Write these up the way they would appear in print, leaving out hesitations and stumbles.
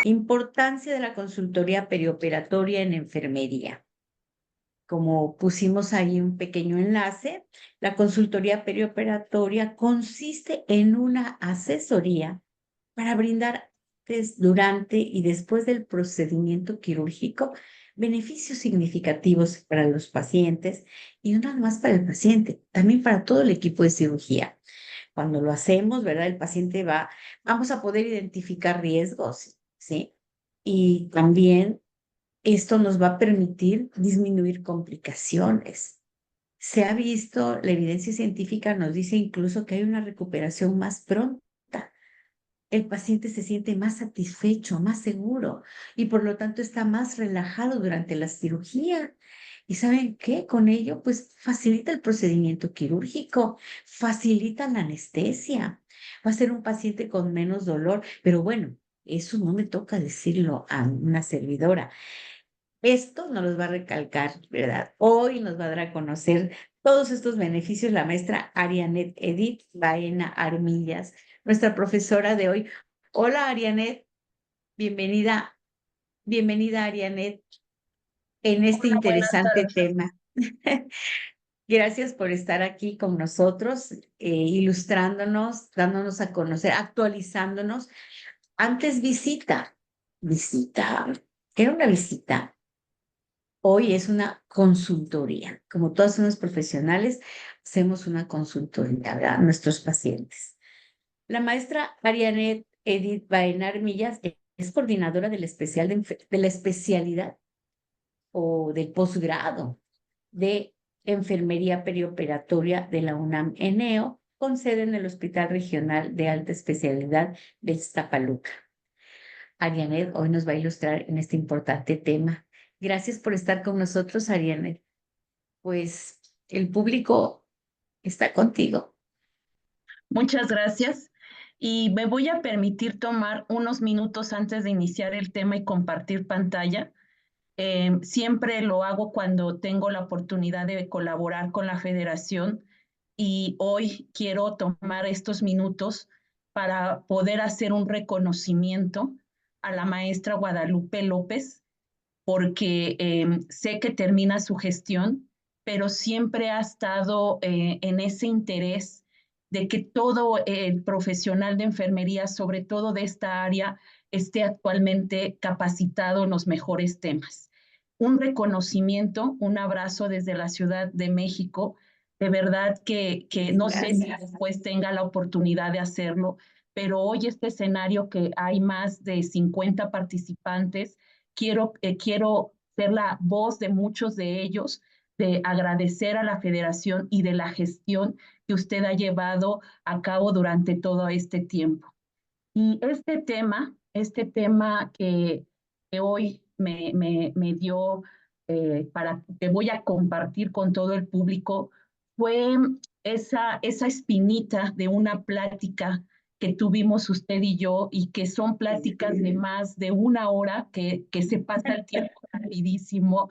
Importancia de la consultoría perioperatoria en enfermería. Como pusimos ahí un pequeño enlace, la consultoría perioperatoria consiste en una asesoría para brindar durante y después del procedimiento quirúrgico beneficios significativos para los pacientes y no nada más para el paciente, también para todo el equipo de cirugía. Cuando lo hacemos, ¿verdad? El paciente vamos a poder identificar riesgos, ¿sí? Y también esto nos va a permitir disminuir complicaciones. Se ha visto, la evidencia científica nos dice incluso que hay una recuperación más pronta. El paciente se siente más satisfecho, más seguro y por lo tanto está más relajado durante la cirugía. ¿Y saben qué? Con ello, pues facilita el procedimiento quirúrgico, facilita la anestesia. Va a ser un paciente con menos dolor, pero bueno, eso no me toca decirlo a una servidora. Esto nos los va a recalcar, ¿verdad? Hoy nos va a dar a conocer todos estos beneficios la maestra Arianet Edith Baena Armillas, nuestra profesora de hoy. Hola Arianet, bienvenida, bienvenida Arianet en este Hola, buenas interesante tardes. tema. Gracias por estar aquí con nosotros, ilustrándonos, dándonos a conocer, actualizándonos. Antes visita, ¿qué era una visita? Hoy es una consultoría. Como todas somos profesionales, hacemos una consultoría, ¿verdad? A nuestros pacientes. La maestra Arianet Edith Baenar Millas es coordinadora del especial de la especialidad o del posgrado de enfermería perioperatoria de la UNAM ENEO, con sede en el Hospital Regional de Alta Especialidad de Iztapaluca. Arianet hoy nos va a ilustrar en este importante tema. Gracias por estar con nosotros, Arianet. Pues el público está contigo. Muchas gracias. Y me voy a permitir tomar unos minutos antes de iniciar el tema y compartir pantalla. Siempre lo hago cuando tengo la oportunidad de colaborar con la federación y hoy quiero tomar estos minutos para poder hacer un reconocimiento a la maestra Guadalupe López, porque sé que termina su gestión, pero siempre ha estado en ese interés de que todo el profesional de enfermería, sobre todo de esta área, esté actualmente capacitado en los mejores temas. Un reconocimiento, un abrazo desde la Ciudad de México. De verdad que no sé si Gracias. después tenga la oportunidad de hacerlo, pero hoy este escenario que hay más de 50 participantes, quiero ser la voz de muchos de ellos, de agradecer a la federación y de la gestión que usted ha llevado a cabo durante todo este tiempo. Y este tema que hoy me dio para que voy a compartir con todo el público fue esa espinita de una plática que tuvimos usted y yo y que son pláticas de más de una hora que se pasa el tiempo rapidísimo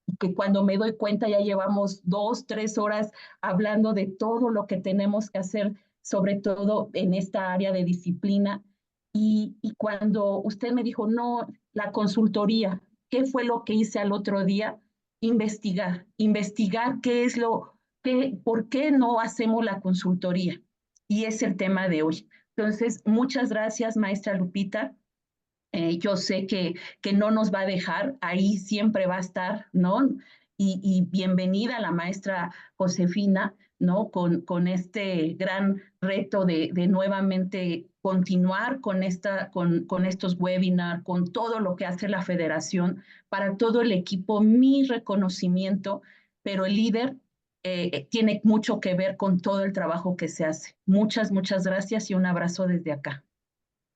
y que cuando me doy cuenta ya llevamos 2, 3 horas hablando de todo lo que tenemos que hacer, sobre todo en esta área de disciplina. Y cuando usted me dijo, no, la consultoría, ¿qué fue lo que hice al otro día? Investigar qué es por qué no hacemos la consultoría. Y es el tema de hoy. Entonces, muchas gracias, maestra Lupita. Yo sé que no nos va a dejar, ahí siempre va a estar, ¿no? Y bienvenida a la maestra Josefina, ¿no? Con este gran reto de nuevamente continuar con estos webinars, con todo lo que hace la federación, para todo el equipo, mi reconocimiento, pero el líder tiene mucho que ver con todo el trabajo que se hace. Muchas gracias y un abrazo desde acá.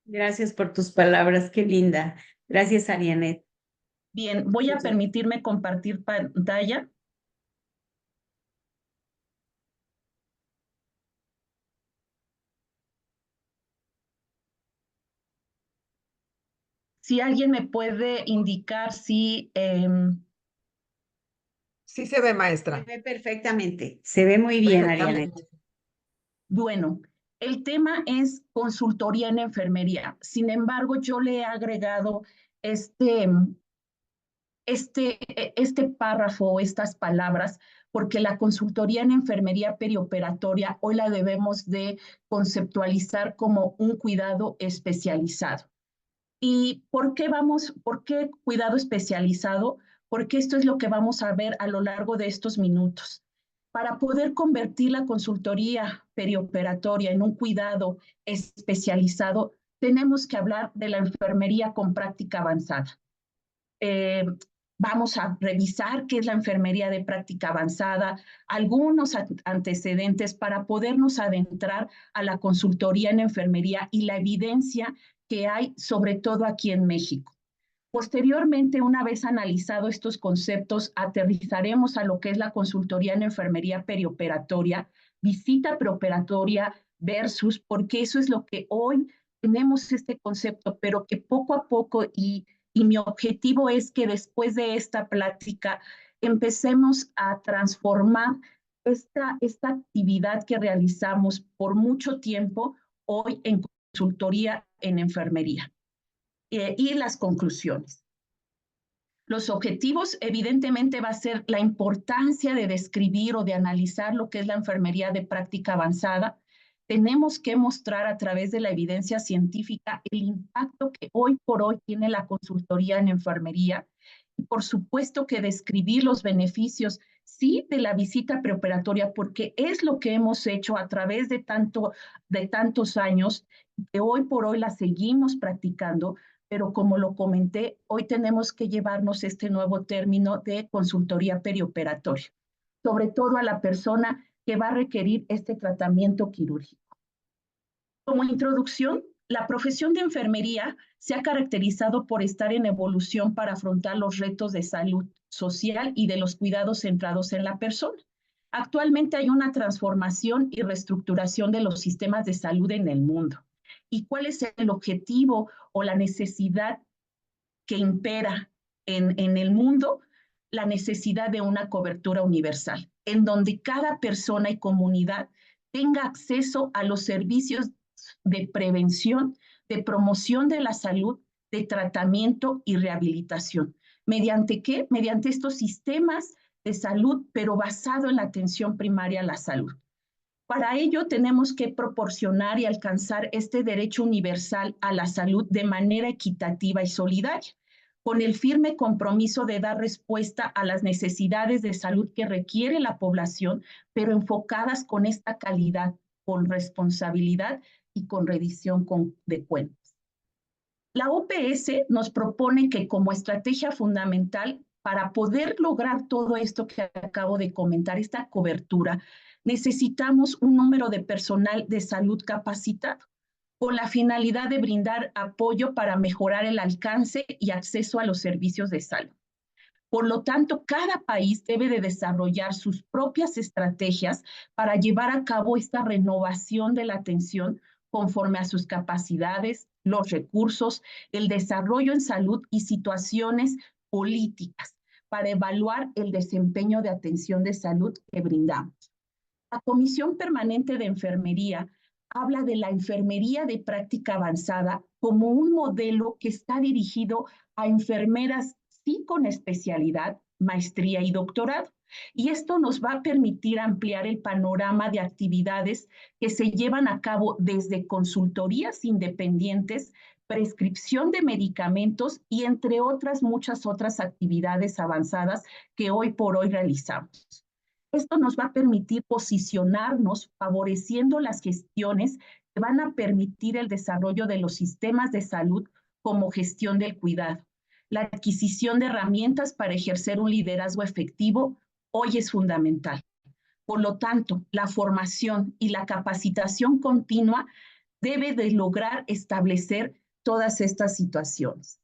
Gracias por tus palabras, qué linda. Gracias, Arianet. Bien, voy a Muchas- permitirme compartir pantalla. Si alguien me puede indicar si, Sí se ve, Se maestra. ve perfectamente, se ve muy bien, Perfectamente. Arianet. bueno, El tema es consultoría en enfermería. Sin embargo, yo le he agregado este, este párrafo, estas palabras, porque la consultoría en enfermería perioperatoria hoy la debemos de conceptualizar como un cuidado especializado. ¿Y por qué cuidado especializado? Porque esto es lo que vamos a ver a lo largo de estos minutos. Para poder convertir la consultoría perioperatoria en un cuidado especializado, tenemos que hablar de la enfermería con práctica avanzada. Eh, Vamos a revisar qué es la enfermería de práctica avanzada, algunos antecedentes para podernos adentrar a la consultoría en enfermería y la evidencia que hay, sobre todo aquí en México. Posteriormente, una vez analizado estos conceptos, aterrizaremos a lo que es la consultoría en enfermería perioperatoria, visita preoperatoria versus, porque eso es lo que hoy tenemos este concepto, pero que poco a poco, y mi objetivo es que después de esta plática empecemos a transformar esta actividad que realizamos por mucho tiempo hoy en consultoría en enfermería. Y las conclusiones. Los objetivos, evidentemente, va a ser la importancia de describir o de analizar lo que es la enfermería de práctica avanzada. Tenemos que mostrar a través de la evidencia científica el impacto que hoy por hoy tiene la consultoría en enfermería. Y por supuesto que describir los beneficios, sí, de la visita preoperatoria, porque es lo que hemos hecho a través de tantos años, que hoy por hoy la seguimos practicando, pero como lo comenté, hoy tenemos que llevarnos este nuevo término de consultoría perioperatoria, sobre todo a la persona que va a requerir este tratamiento quirúrgico. Como introducción, la profesión de enfermería se ha caracterizado por estar en evolución para afrontar los retos de salud social y de los cuidados centrados en la persona. Actualmente hay una transformación y reestructuración de los sistemas de salud en el mundo. ¿Y cuál es el objetivo o la necesidad que impera en el mundo? La necesidad de una cobertura universal, en donde cada persona y comunidad tenga acceso a los servicios de prevención, de promoción de la salud, de tratamiento y rehabilitación. ¿Mediante qué? Mediante estos sistemas de salud, pero basado en la atención primaria a la salud. Para ello tenemos que proporcionar y alcanzar este derecho universal a la salud de manera equitativa y solidaria, con el firme compromiso de dar respuesta a las necesidades de salud que requiere la población, pero enfocadas con esta calidad, con responsabilidad y con rendición de cuentas. La OPS nos propone que como estrategia fundamental para poder lograr todo esto que acabo de comentar, esta cobertura, necesitamos un número de personal de salud capacitado con la finalidad de brindar apoyo para mejorar el alcance y acceso a los servicios de salud. Por lo tanto, cada país debe de desarrollar sus propias estrategias para llevar a cabo esta renovación de la atención conforme a sus capacidades, los recursos, el desarrollo en salud y situaciones políticas para evaluar el desempeño de atención de salud que brindamos. La Comisión Permanente de Enfermería habla de la enfermería de práctica avanzada como un modelo que está dirigido a enfermeras sí con especialidad, maestría y doctorado. Y esto nos va a permitir ampliar el panorama de actividades que se llevan a cabo desde consultorías independientes, prescripción de medicamentos y entre otras muchas otras actividades avanzadas que hoy por hoy realizamos. Esto nos va a permitir posicionarnos favoreciendo las gestiones que van a permitir el desarrollo de los sistemas de salud como gestión del cuidado. La adquisición de herramientas para ejercer un liderazgo efectivo hoy es fundamental. Por lo tanto, la formación y la capacitación continua debe de lograr establecer todas estas situaciones.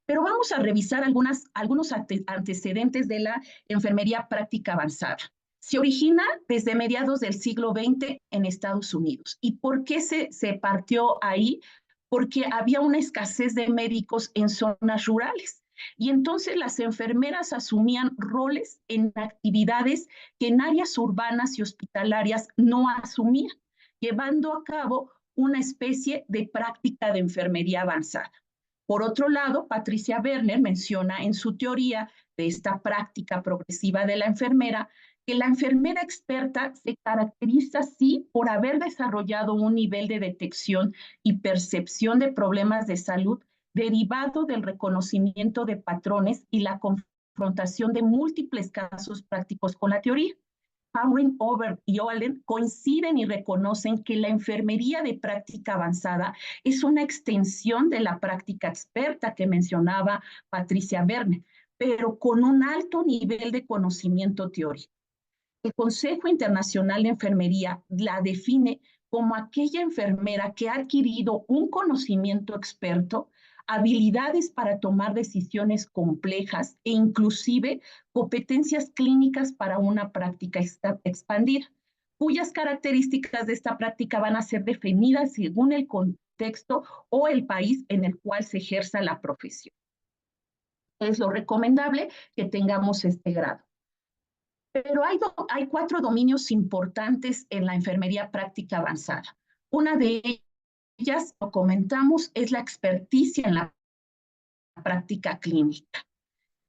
Pero vamos a revisar algunos antecedentes de la enfermería práctica avanzada. Se origina desde mediados del siglo XX en Estados Unidos. ¿Y por qué se partió ahí? Porque había una escasez de médicos en zonas rurales. Y entonces las enfermeras asumían roles en actividades que en áreas urbanas y hospitalarias no asumían. llevando a cabo una especie de práctica de enfermería avanzada. Por otro lado, Patricia Werner menciona en su teoría de esta práctica progresiva de la enfermera que la enfermera experta se caracteriza, sí, por haber desarrollado un nivel de detección y percepción de problemas de salud derivado del reconocimiento de patrones y la confrontación de múltiples casos prácticos con la teoría. Howring, Over y Allen coinciden y reconocen que la enfermería de práctica avanzada es una extensión de la práctica experta que mencionaba Patricia Werner, pero con un alto nivel de conocimiento teórico. El Consejo Internacional de Enfermería la define como aquella enfermera que ha adquirido un conocimiento experto, habilidades para tomar decisiones complejas e inclusive competencias clínicas para una práctica expandida, cuyas características de esta práctica van a ser definidas según el contexto o el país en el cual se ejerza la profesión. Es lo recomendable que tengamos este grado. Pero hay 4 dominios importantes en la enfermería práctica avanzada. Una de ellas, lo comentamos, es la experticia en la práctica clínica.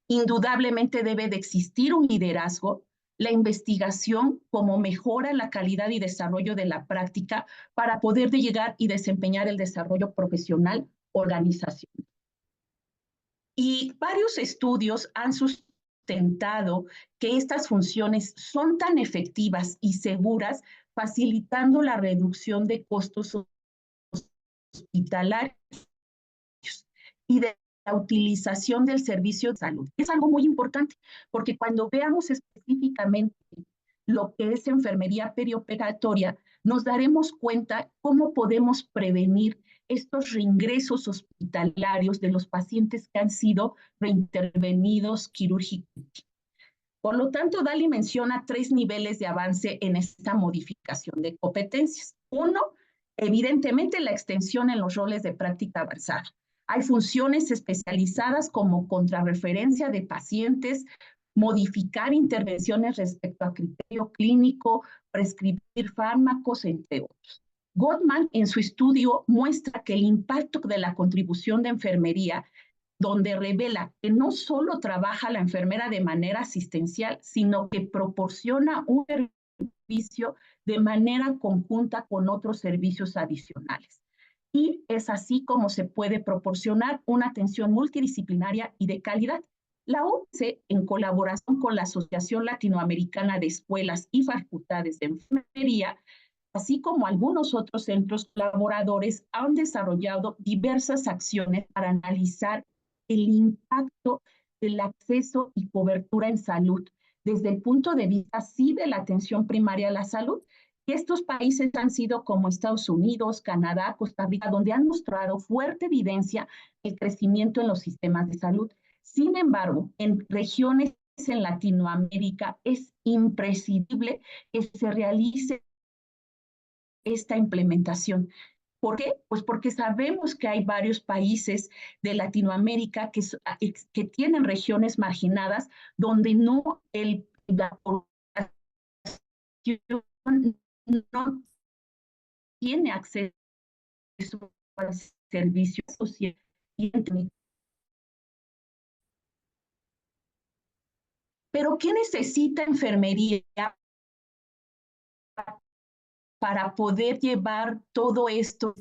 Indudablemente debe de existir un liderazgo, la investigación como mejora la calidad y desarrollo de la práctica para poder llegar y desempeñar el desarrollo profesional organizacional. Y varios estudios han sustentado que estas funciones son tan efectivas y seguras, facilitando la reducción de costos hospitalarios y de la utilización del servicio de salud. Es algo muy importante, porque cuando veamos específicamente lo que es enfermería perioperatoria, nos daremos cuenta cómo podemos prevenir estos reingresos hospitalarios de los pacientes que han sido reintervenidos quirúrgicamente. Por lo tanto, Dali menciona 3 niveles de avance en esta modificación de competencias. Uno, evidentemente la extensión en los roles de práctica avanzada. Hay funciones especializadas como contrarreferencia de pacientes, modificar intervenciones respecto a criterio clínico, prescribir fármacos, entre otros. Gottman, en su estudio, muestra que el impacto de la contribución de enfermería, donde revela que no solo trabaja la enfermera de manera asistencial, sino que proporciona un servicio de manera conjunta con otros servicios adicionales. Y es así como se puede proporcionar una atención multidisciplinaria y de calidad. La OMS, en colaboración con la Asociación Latinoamericana de Escuelas y Facultades de Enfermería, así como algunos otros centros colaboradores, han desarrollado diversas acciones para analizar el impacto del acceso y cobertura en salud desde el punto de vista, sí, de la atención primaria a la salud. Y estos países han sido como Estados Unidos, Canadá, Costa Rica, donde han mostrado fuerte evidencia del crecimiento en los sistemas de salud. Sin embargo, en regiones en Latinoamérica es imprescindible que se realice esta implementación. ¿Por qué? Pues porque sabemos que hay varios países de Latinoamérica que tienen regiones marginadas donde la población no tiene acceso al servicio social. Pero ¿qué necesita enfermería para poder llevar todo esto?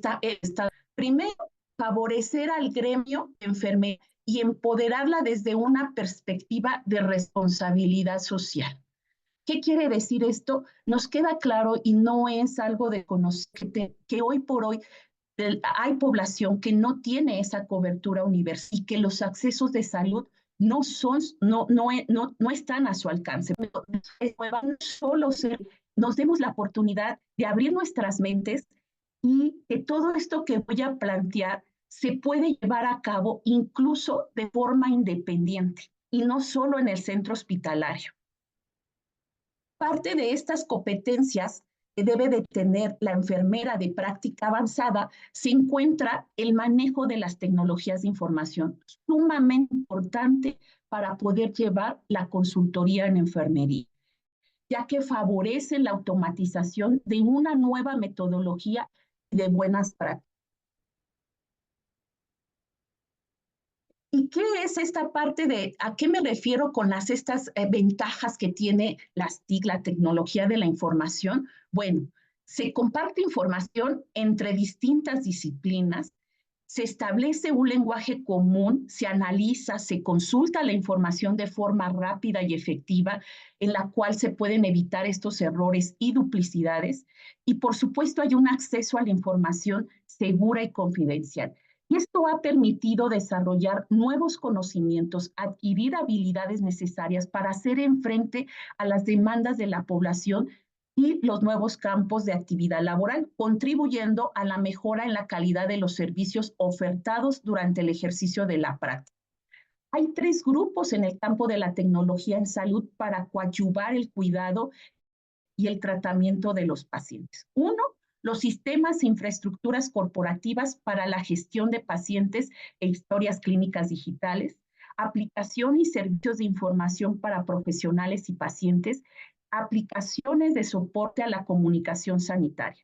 Primero, favorecer al gremio de enfermería y empoderarla desde una perspectiva de responsabilidad social. ¿Qué quiere decir esto? Nos queda claro y no es algo de conocer que hoy por hoy hay población que no tiene esa cobertura universal y que los accesos de salud no están a su alcance. Solo nos demos la oportunidad de abrir nuestras mentes y que todo esto que voy a plantear se puede llevar a cabo incluso de forma independiente y no solo en el centro hospitalario. Parte de estas competencias que debe de tener la enfermera de práctica avanzada se encuentra el manejo de las tecnologías de información, sumamente importante para poder llevar la consultoría en enfermería. ya que favorecen la automatización de una nueva metodología de buenas prácticas. ¿Y qué es esta parte de, a qué me refiero con estas ventajas que tiene las TIC, la tecnología de la información? Bueno, se comparte información entre distintas disciplinas, se establece un lenguaje común, se analiza, se consulta la información de forma rápida y efectiva, en la cual se pueden evitar estos errores y duplicidades, y por supuesto hay un acceso a la información segura y confidencial. Y esto ha permitido desarrollar nuevos conocimientos, adquirir habilidades necesarias para hacer frente a las demandas de la población y los nuevos campos de actividad laboral, contribuyendo a la mejora en la calidad de los servicios ofertados durante el ejercicio de la práctica. Hay 3 grupos en el campo de la tecnología en salud para coadyuvar el cuidado y el tratamiento de los pacientes. Uno, los sistemas e infraestructuras corporativas para la gestión de pacientes e historias clínicas digitales, aplicación y servicios de información para profesionales y pacientes, aplicaciones de soporte a la comunicación sanitaria.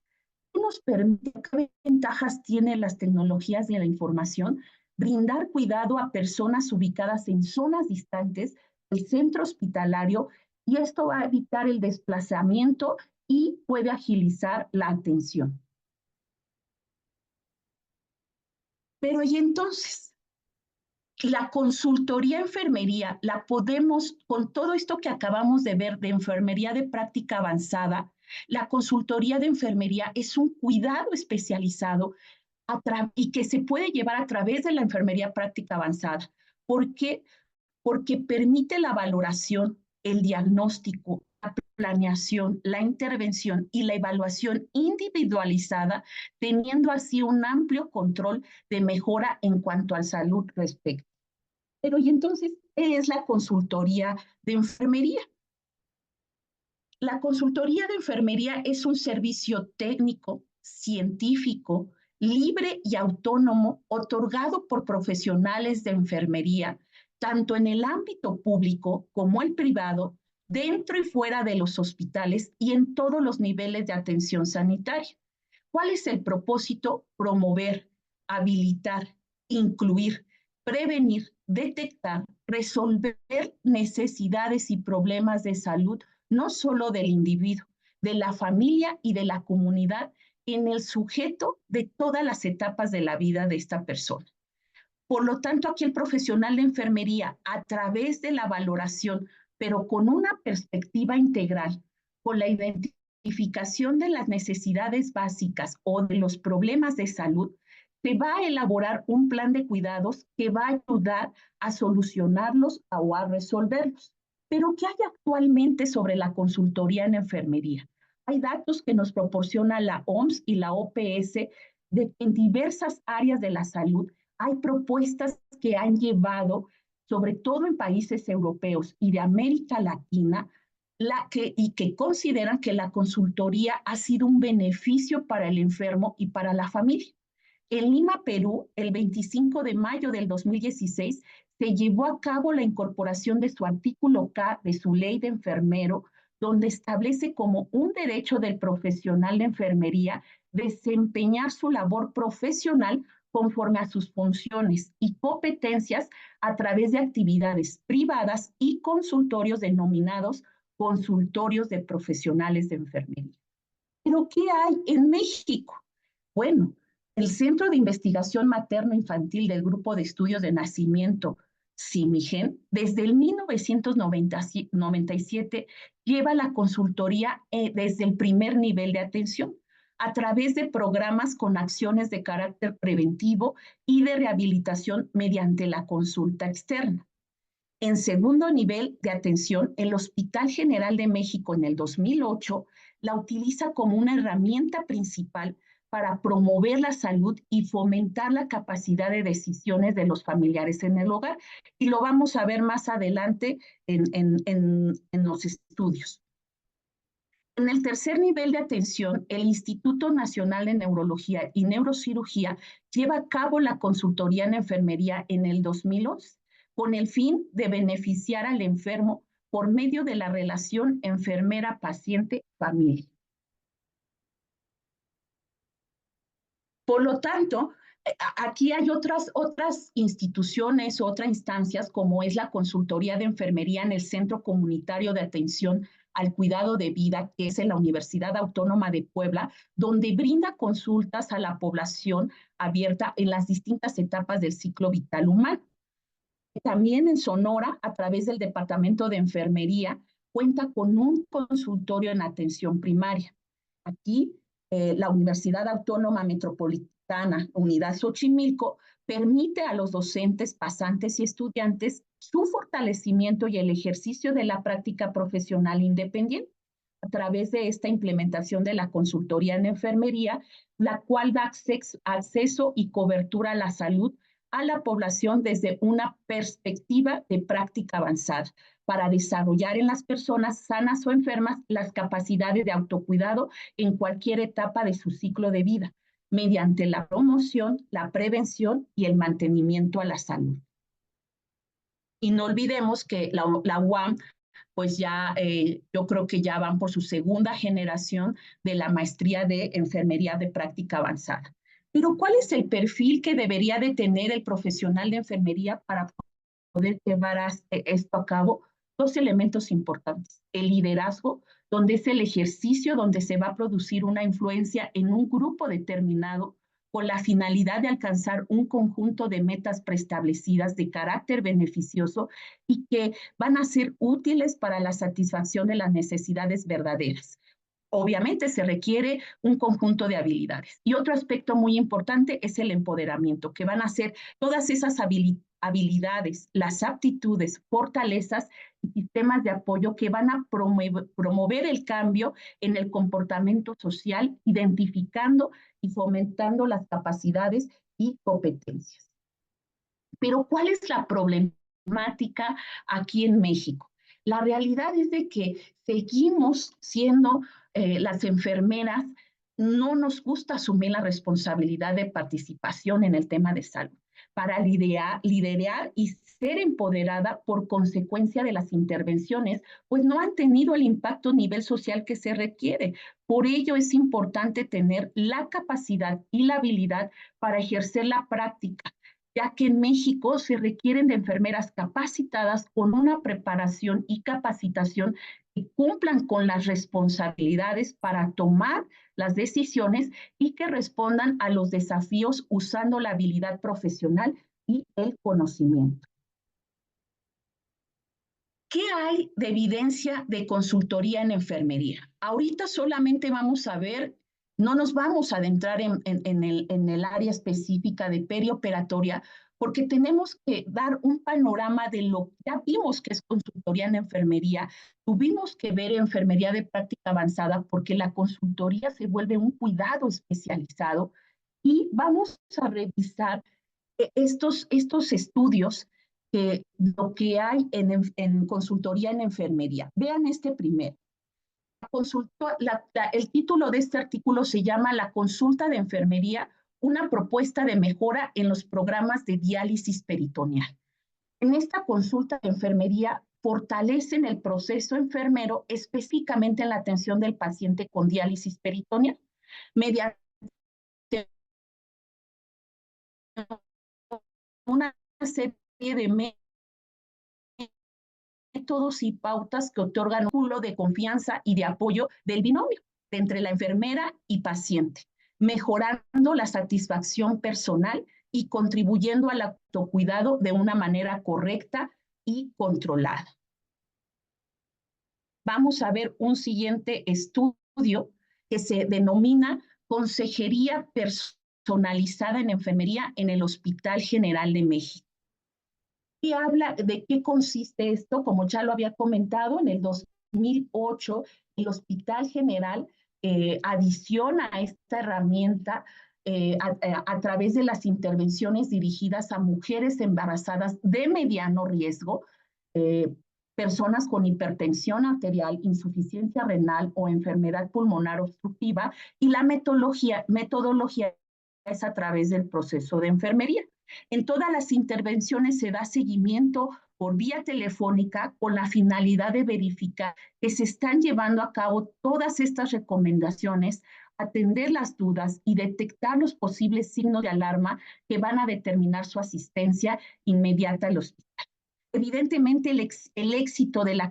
¿Qué nos permite, qué ventajas tienen las tecnologías de la información? Brindar cuidado a personas ubicadas en zonas distantes del centro hospitalario, y esto va a evitar el desplazamiento y puede agilizar la atención. Pero y entonces, la consultoría enfermería la podemos, con todo esto que acabamos de ver de enfermería de práctica avanzada, la consultoría de enfermería es un cuidado especializado y que se puede llevar a través de la enfermería práctica avanzada. ¿Por qué? Porque permite la valoración, el diagnóstico, la planeación, la intervención y la evaluación individualizada, teniendo así un amplio control de mejora en cuanto a salud respecto. Pero y entonces, ¿qué es la consultoría de enfermería? La consultoría de enfermería es un servicio técnico, científico, libre y autónomo, otorgado por profesionales de enfermería, tanto en el ámbito público como el privado, dentro y fuera de los hospitales y en todos los niveles de atención sanitaria. ¿Cuál es el propósito? Promover, habilitar, incluir, prevenir, detectar, resolver necesidades y problemas de salud, no solo del individuo, de la familia y de la comunidad, en el sujeto de todas las etapas de la vida de esta persona. Por lo tanto, aquí el profesional de enfermería, a través de la valoración, pero con una perspectiva integral, con la identificación de las necesidades básicas o de los problemas de salud, se va a elaborar un plan de cuidados que va a ayudar a solucionarlos o a resolverlos. Pero, ¿qué hay actualmente sobre la consultoría en enfermería? Hay datos que nos proporciona la OMS y la OPS de que en diversas áreas de la salud hay propuestas que han llevado, sobre todo en países europeos y de América Latina, y que consideran que la consultoría ha sido un beneficio para el enfermo y para la familia. En Lima, Perú, el 25 de mayo del 2016, se llevó a cabo la incorporación de su artículo K de su ley de enfermero, donde establece como un derecho del profesional de enfermería desempeñar su labor profesional conforme a sus funciones y competencias a través de actividades privadas y consultorios denominados consultorios de profesionales de enfermería. ¿Pero qué hay en México? Bueno, el Centro de Investigación Materno-Infantil del Grupo de Estudios de Nacimiento, CIMIGEN, desde el 1997 lleva la consultoría desde el primer nivel de atención, a través de programas con acciones de carácter preventivo y de rehabilitación mediante la consulta externa. En segundo nivel de atención, el Hospital General de México en el 2008 la utiliza como una herramienta principal para promover la salud y fomentar la capacidad de decisiones de los familiares en el hogar. Y lo vamos a ver más adelante en los estudios. En el tercer nivel de atención, el Instituto Nacional de Neurología y Neurocirugía lleva a cabo la consultoría en enfermería en el 2011, con el fin de beneficiar al enfermo por medio de la relación enfermera-paciente-familia. Por lo tanto, aquí hay otras instituciones, otras instancias, como es la Consultoría de Enfermería en el Centro Comunitario de Atención al Cuidado de Vida, que es en la Universidad Autónoma de Puebla, donde brinda consultas a la población abierta en las distintas etapas del ciclo vital humano. También en Sonora, a través del Departamento de Enfermería, cuenta con un consultorio en atención primaria. Aquí, la Universidad Autónoma Metropolitana, Unidad Xochimilco, permite a los docentes, pasantes y estudiantes su fortalecimiento y el ejercicio de la práctica profesional independiente a través de esta implementación de la consultoría en enfermería, la cual da acceso y cobertura a la salud a la población desde una perspectiva de práctica avanzada para desarrollar en las personas sanas o enfermas las capacidades de autocuidado en cualquier etapa de su ciclo de vida, mediante la promoción, la prevención y el mantenimiento a la salud. Y no olvidemos que la UAM, pues ya yo creo que ya van por su segunda generación de la maestría de enfermería de práctica avanzada. Pero ¿cuál es el perfil que debería de tener el profesional de enfermería para poder llevar esto a cabo? Dos elementos importantes. El liderazgo, donde es el ejercicio donde se va a producir una influencia en un grupo determinado con la finalidad de alcanzar un conjunto de metas preestablecidas de carácter beneficioso y que van a ser útiles para la satisfacción de las necesidades verdaderas. Obviamente se requiere un conjunto de habilidades. Y otro aspecto muy importante es el empoderamiento, que van a ser todas esas habilidades, las aptitudes, fortalezas y sistemas de apoyo que van a promover el cambio en el comportamiento social, identificando y fomentando las capacidades y competencias. Pero ¿cuál es la problemática aquí en México? La realidad es de que seguimos siendo las enfermeras, no nos gusta asumir la responsabilidad de participación en el tema de salud para liderar y ser empoderada por consecuencia de las intervenciones, pues no han tenido el impacto a nivel social que se requiere. Por ello es importante tener la capacidad y la habilidad para ejercer la práctica, ya que en México se requieren de enfermeras capacitadas con una preparación y capacitación que cumplan con las responsabilidades para tomar las decisiones y que respondan a los desafíos usando la habilidad profesional y el conocimiento. ¿Qué hay de evidencia de consultoría en enfermería? Ahorita solamente vamos a ver, no nos vamos a adentrar en el área específica de perioperatoria, porque tenemos que dar un panorama de lo que ya vimos que es consultoría en enfermería, tuvimos que ver enfermería de práctica avanzada porque la consultoría se vuelve un cuidado especializado y vamos a revisar estos estudios que lo que hay en consultoría en enfermería. Vean este primero. El título de este artículo se llama La consulta de enfermería, una propuesta de mejora en los programas de diálisis peritoneal. En esta consulta de enfermería fortalecen el proceso enfermero específicamente en la atención del paciente con diálisis peritoneal mediante una serie de métodos y pautas que otorgan un vínculo de confianza y de apoyo del binomio entre la enfermera y paciente, mejorando la satisfacción personal y contribuyendo al autocuidado de una manera correcta y controlada. Vamos a ver un siguiente estudio que se denomina Consejería Personalizada en Enfermería en el Hospital General de México. Y habla de qué consiste esto, como ya lo había comentado, en el 2008 el Hospital General adiciona a esta herramienta a través de las intervenciones dirigidas a mujeres embarazadas de mediano riesgo, personas con hipertensión arterial, insuficiencia renal o enfermedad pulmonar obstructiva, y la metodología es a través del proceso de enfermería. En todas las intervenciones se da seguimiento por vía telefónica con la finalidad de verificar que se están llevando a cabo todas estas recomendaciones, atender las dudas y detectar los posibles signos de alarma que van a determinar su asistencia inmediata al hospital. Evidentemente, el éxito de la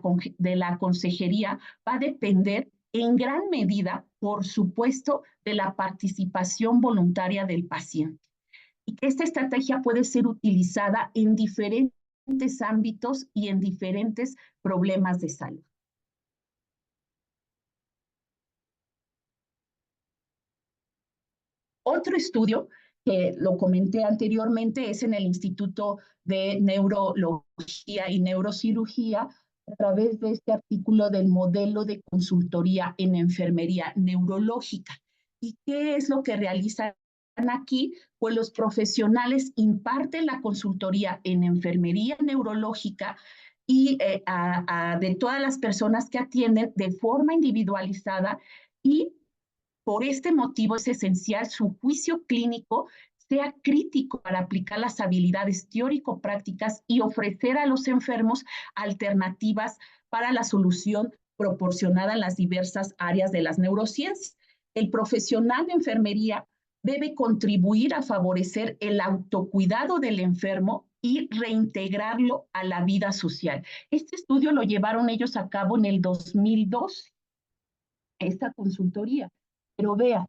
consejería va a depender en gran medida, por supuesto, de la participación voluntaria del paciente. Y que esta estrategia puede ser utilizada en diferentes ámbitos y en diferentes problemas de salud. Otro estudio que lo comenté anteriormente es en el Instituto de Neurología y Neurocirugía, a través de este artículo del modelo de consultoría en enfermería neurológica. ¿Y qué es lo que realizan aquí? Pues los profesionales imparten la consultoría en enfermería neurológica y de todas las personas que atienden de forma individualizada, y por este motivo es esencial su juicio clínico sea crítico para aplicar las habilidades teórico-prácticas y ofrecer a los enfermos alternativas para la solución proporcionada en las diversas áreas de las neurociencias. El profesional de enfermería debe contribuir a favorecer el autocuidado del enfermo y reintegrarlo a la vida social. Este estudio lo llevaron ellos a cabo en el 2012, esta consultoría. Pero vea,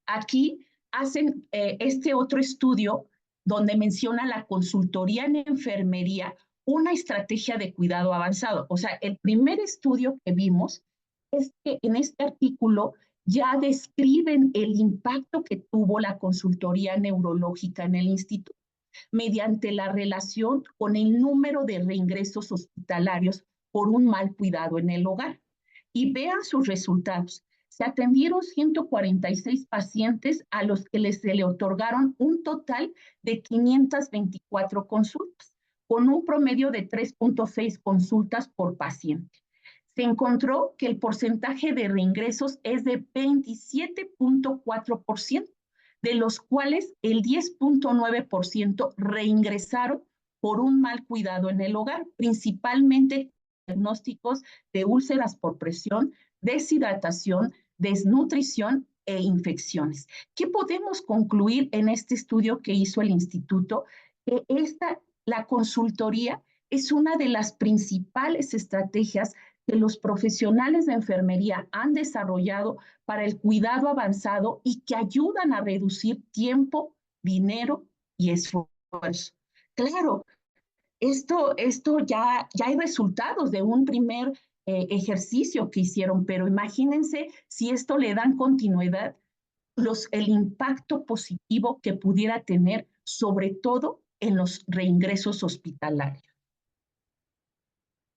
aquí hacen este otro estudio donde menciona la consultoría en enfermería, una estrategia de cuidado avanzado. O sea, el primer estudio que vimos es que en este artículo ya describen el impacto que tuvo la consultoría neurológica en el instituto mediante la relación con el número de reingresos hospitalarios por un mal cuidado en el hogar. Y vean sus resultados. Se atendieron 146 pacientes a los que se le otorgaron un total de 524 consultas, con un promedio de 3.6 consultas por paciente. Se encontró que el porcentaje de reingresos es de 27.4%, de los cuales el 10.9% reingresaron por un mal cuidado en el hogar, principalmente diagnósticos de úlceras por presión, deshidratación, desnutrición e infecciones. ¿Qué podemos concluir en este estudio que hizo el instituto? Que la consultoría es una de las principales estrategias que los profesionales de enfermería han desarrollado para el cuidado avanzado y que ayudan a reducir tiempo, dinero y esfuerzo. Claro, esto ya hay resultados de un primer ejercicio que hicieron, pero imagínense si esto le dan continuidad, el impacto positivo que pudiera tener, sobre todo en los reingresos hospitalarios.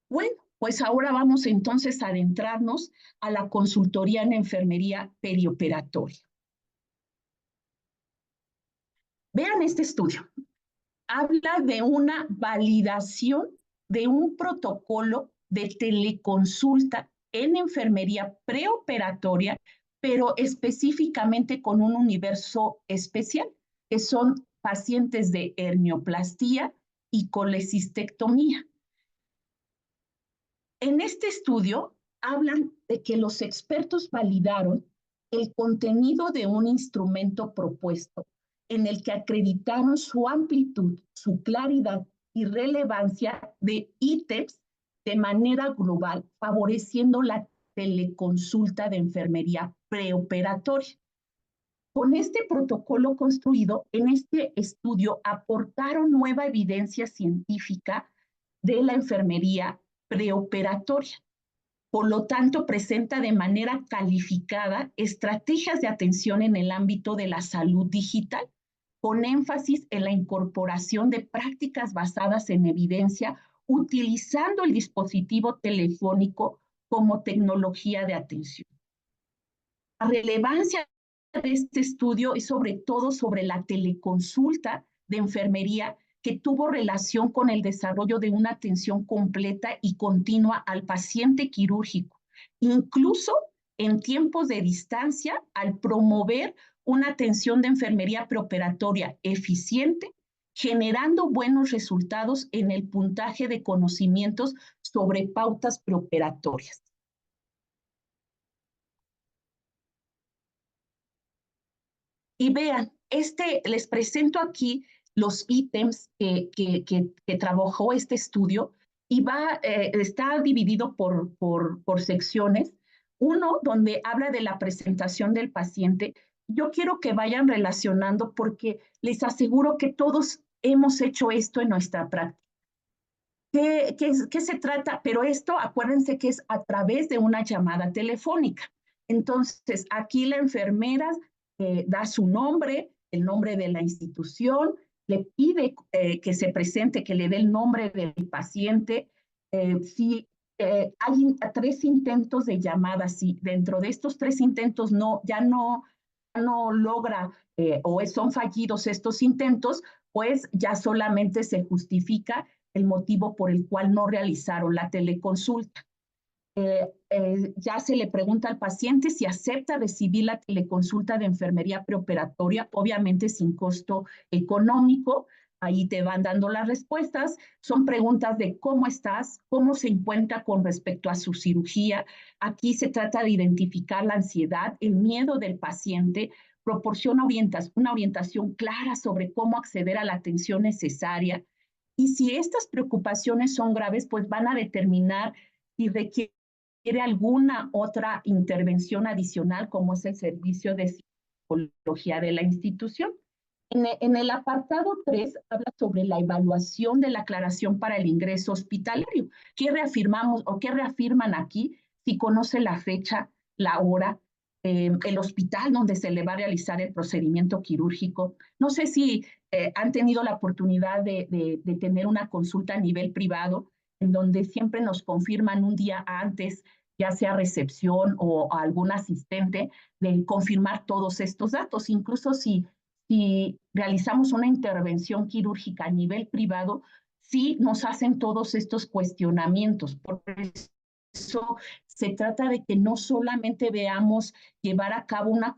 Bueno, pues ahora vamos entonces a adentrarnos a la consultoría en enfermería perioperatoria. Vean este estudio. Habla de una validación de un protocolo de teleconsulta en enfermería preoperatoria, pero específicamente con un universo especial, que son pacientes de hernioplastia y colecistectomía. En este estudio hablan de que los expertos validaron el contenido de un instrumento propuesto en el que acreditaron su amplitud, su claridad y relevancia de ítems de manera global, favoreciendo la teleconsulta de enfermería preoperatoria. Con este protocolo construido, en este estudio aportaron nueva evidencia científica de la enfermería preoperatoria. Por lo tanto, presenta de manera calificada estrategias de atención en el ámbito de la salud digital, con énfasis en la incorporación de prácticas basadas en evidencia, utilizando el dispositivo telefónico como tecnología de atención. La relevancia de este estudio es sobre todo sobre la teleconsulta de enfermería, que tuvo relación con el desarrollo de una atención completa y continua al paciente quirúrgico, incluso en tiempos de distancia, al promover una atención de enfermería preoperatoria eficiente, generando buenos resultados en el puntaje de conocimientos sobre pautas preoperatorias. Y vean, les presento aquí los ítems que trabajó este estudio y está dividido por secciones. Uno, donde habla de la presentación del paciente. Yo quiero que vayan relacionando porque les aseguro que todos hemos hecho esto en nuestra práctica. ¿Qué se trata? Pero esto, acuérdense que es a través de una llamada telefónica. Entonces, aquí la enfermera da su nombre, el nombre de la institución, le pide que se presente, que le dé el nombre del paciente. Si hay 3 intentos de llamada, si dentro de estos 3 intentos ya no logra o son fallidos estos intentos, pues ya solamente se justifica el motivo por el cual no realizaron la teleconsulta. Ya se le pregunta al paciente si acepta recibir la teleconsulta de enfermería preoperatoria, obviamente sin costo económico. Ahí te van dando las respuestas. Son preguntas de cómo estás, cómo se encuentra con respecto a su cirugía. Aquí se trata de identificar la ansiedad, el miedo del paciente. Proporciona una orientación clara sobre cómo acceder a la atención necesaria. Y si estas preocupaciones son graves, pues van a determinar si requiere alguna otra intervención adicional, como es el servicio de psicología de la institución. En el apartado 3 habla sobre la evaluación de la aclaración para el ingreso hospitalario. ¿Qué reafirmamos o qué reafirman aquí? Si conoce la fecha, la hora, el hospital donde se le va a realizar el procedimiento quirúrgico. No sé si han tenido la oportunidad de tener una consulta a nivel privado, en donde siempre nos confirman un día antes, ya sea recepción o algún asistente, de confirmar todos estos datos. Incluso si realizamos una intervención quirúrgica a nivel privado, sí nos hacen todos estos cuestionamientos. Por eso se trata de que no solamente veamos llevar a cabo una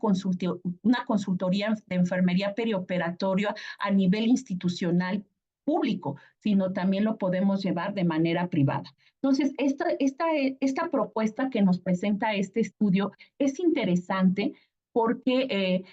consultoría de enfermería perioperatoria a nivel institucional público, sino también lo podemos llevar de manera privada. Entonces, esta propuesta que nos presenta este estudio es interesante porque,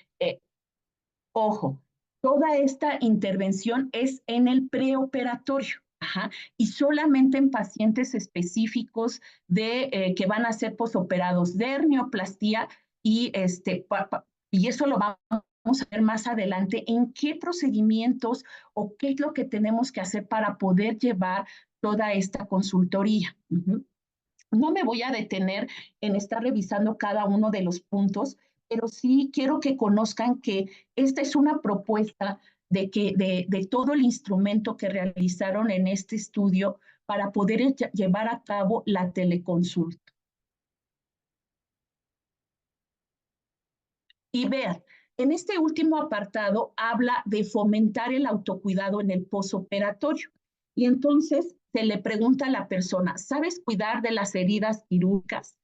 ojo, toda esta intervención es en el preoperatorio. Ajá, y solamente en pacientes específicos que van a ser posoperados de hernioplastia y eso lo vamos a ver más adelante en qué procedimientos o qué es lo que tenemos que hacer para poder llevar toda esta consultoría. No me voy a detener en estar revisando cada uno de los puntos, pero sí quiero que conozcan que esta es una propuesta de todo el instrumento que realizaron en este estudio para poder llevar a cabo la teleconsulta. Y vean, en este último apartado habla de fomentar el autocuidado en el posoperatorio. Y entonces se le pregunta a la persona, ¿sabes cuidar de las heridas quirúrgicas?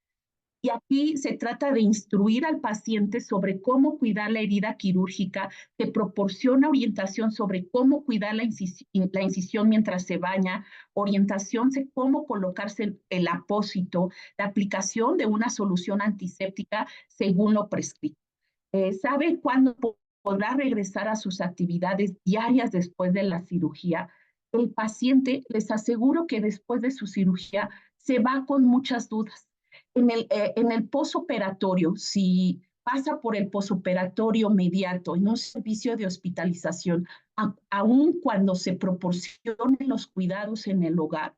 Y aquí se trata de instruir al paciente sobre cómo cuidar la herida quirúrgica, te proporciona orientación sobre cómo cuidar la incisión mientras se baña, orientación de cómo colocarse el apósito, la aplicación de una solución antiséptica según lo prescrito. ¿Sabe cuándo podrá regresar a sus actividades diarias después de la cirugía? El paciente, les aseguro que después de su cirugía se va con muchas dudas. En el posoperatorio, si pasa por el posoperatorio mediato en un servicio de hospitalización, aun cuando se proporcionen los cuidados en el hogar,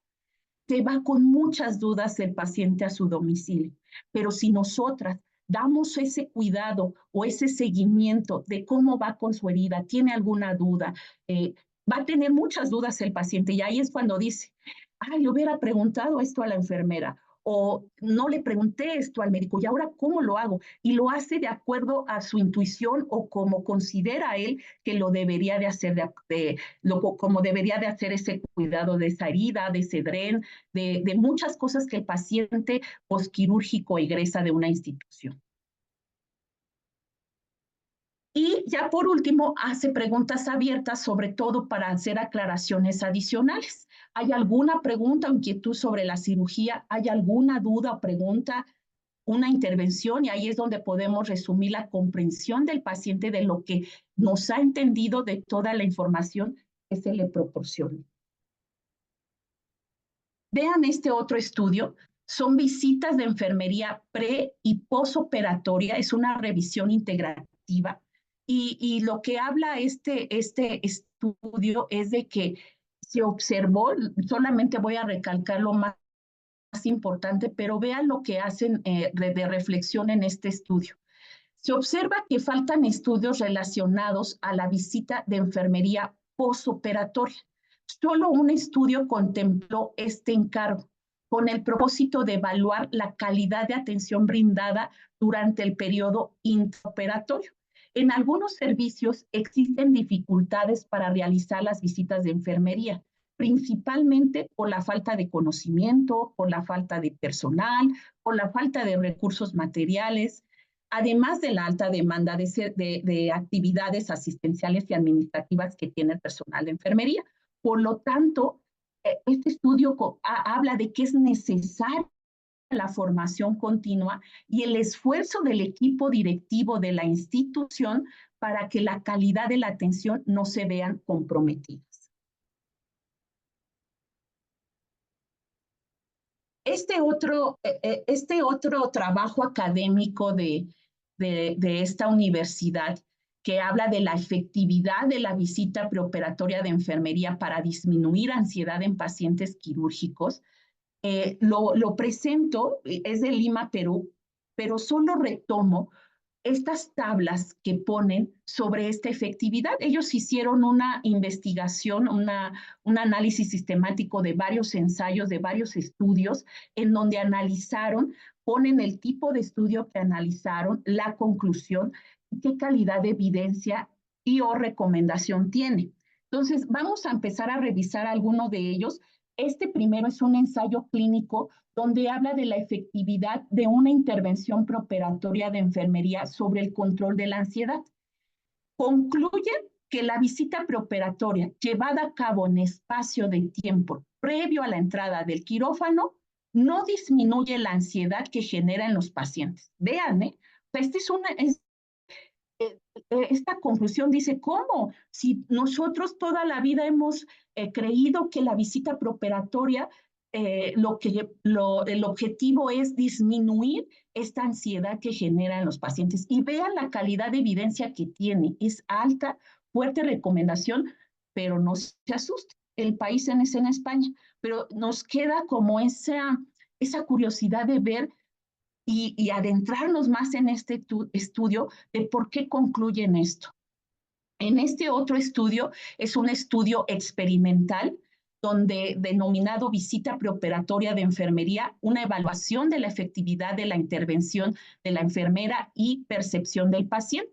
se va con muchas dudas el paciente a su domicilio. Pero si nosotras damos ese cuidado o ese seguimiento de cómo va con su herida, tiene alguna duda, va a tener muchas dudas el paciente y ahí es cuando dice, ay, le hubiera preguntado esto a la enfermera o no le pregunté esto al médico y ahora cómo lo hago. Y lo hace de acuerdo a su intuición o como considera él que lo debería de hacer, como debería de hacer ese cuidado de esa herida, de ese dren, de muchas cosas que el paciente posquirúrgico egresa de una institución. Y ya por último, hace preguntas abiertas, sobre todo para hacer aclaraciones adicionales. ¿Hay alguna pregunta o inquietud sobre la cirugía? ¿Hay alguna duda o pregunta? Una intervención, y ahí es donde podemos resumir la comprensión del paciente de lo que nos ha entendido de toda la información que se le proporciona. Vean este otro estudio. Son visitas de enfermería pre y posoperatoria. Es una revisión integrativa. Y lo que habla este estudio es de que se observó, solamente voy a recalcar lo más importante, pero vean lo que hacen de reflexión en este estudio. Se observa que faltan estudios relacionados a la visita de enfermería posoperatoria. Solo un estudio contempló este encargo con el propósito de evaluar la calidad de atención brindada durante el periodo intraoperatorio. En algunos servicios existen dificultades para realizar las visitas de enfermería, principalmente por la falta de conocimiento, por la falta de personal, por la falta de recursos materiales, además de la alta demanda de actividades asistenciales y administrativas que tiene el personal de enfermería. Por lo tanto, este estudio habla de que es necesaria la formación continua y el esfuerzo del equipo directivo de la institución para que la calidad de la atención no se vean comprometidas. Este otro trabajo académico de esta universidad que habla de la efectividad de la visita preoperatoria de enfermería para disminuir ansiedad en pacientes quirúrgicos, lo presento, es de Lima, Perú, pero solo retomo estas tablas que ponen sobre esta efectividad. Ellos hicieron una investigación, un análisis sistemático de varios ensayos, de varios estudios, en donde analizaron, ponen el tipo de estudio que analizaron, la conclusión, qué calidad de evidencia y o recomendación tiene. Entonces, vamos a empezar a revisar alguno de ellos. Este primero es un ensayo clínico donde habla de la efectividad de una intervención preoperatoria de enfermería sobre el control de la ansiedad. Concluye que la visita preoperatoria llevada a cabo en espacio de tiempo previo a la entrada del quirófano no disminuye la ansiedad que genera en los pacientes. Vean, esta conclusión dice, ¿cómo? Si nosotros toda la vida hemos creído que la visita preoperatoria, el objetivo es disminuir esta ansiedad que generan los pacientes. Y vean la calidad de evidencia que tiene. Es alta, fuerte recomendación, pero no se asuste. El país es en España, pero nos queda como esa curiosidad de ver y adentrarnos más en este estudio de por qué concluyen esto. En este otro estudio, es un estudio experimental donde denominado visita preoperatoria de enfermería, una evaluación de la efectividad de la intervención de la enfermera y percepción del paciente.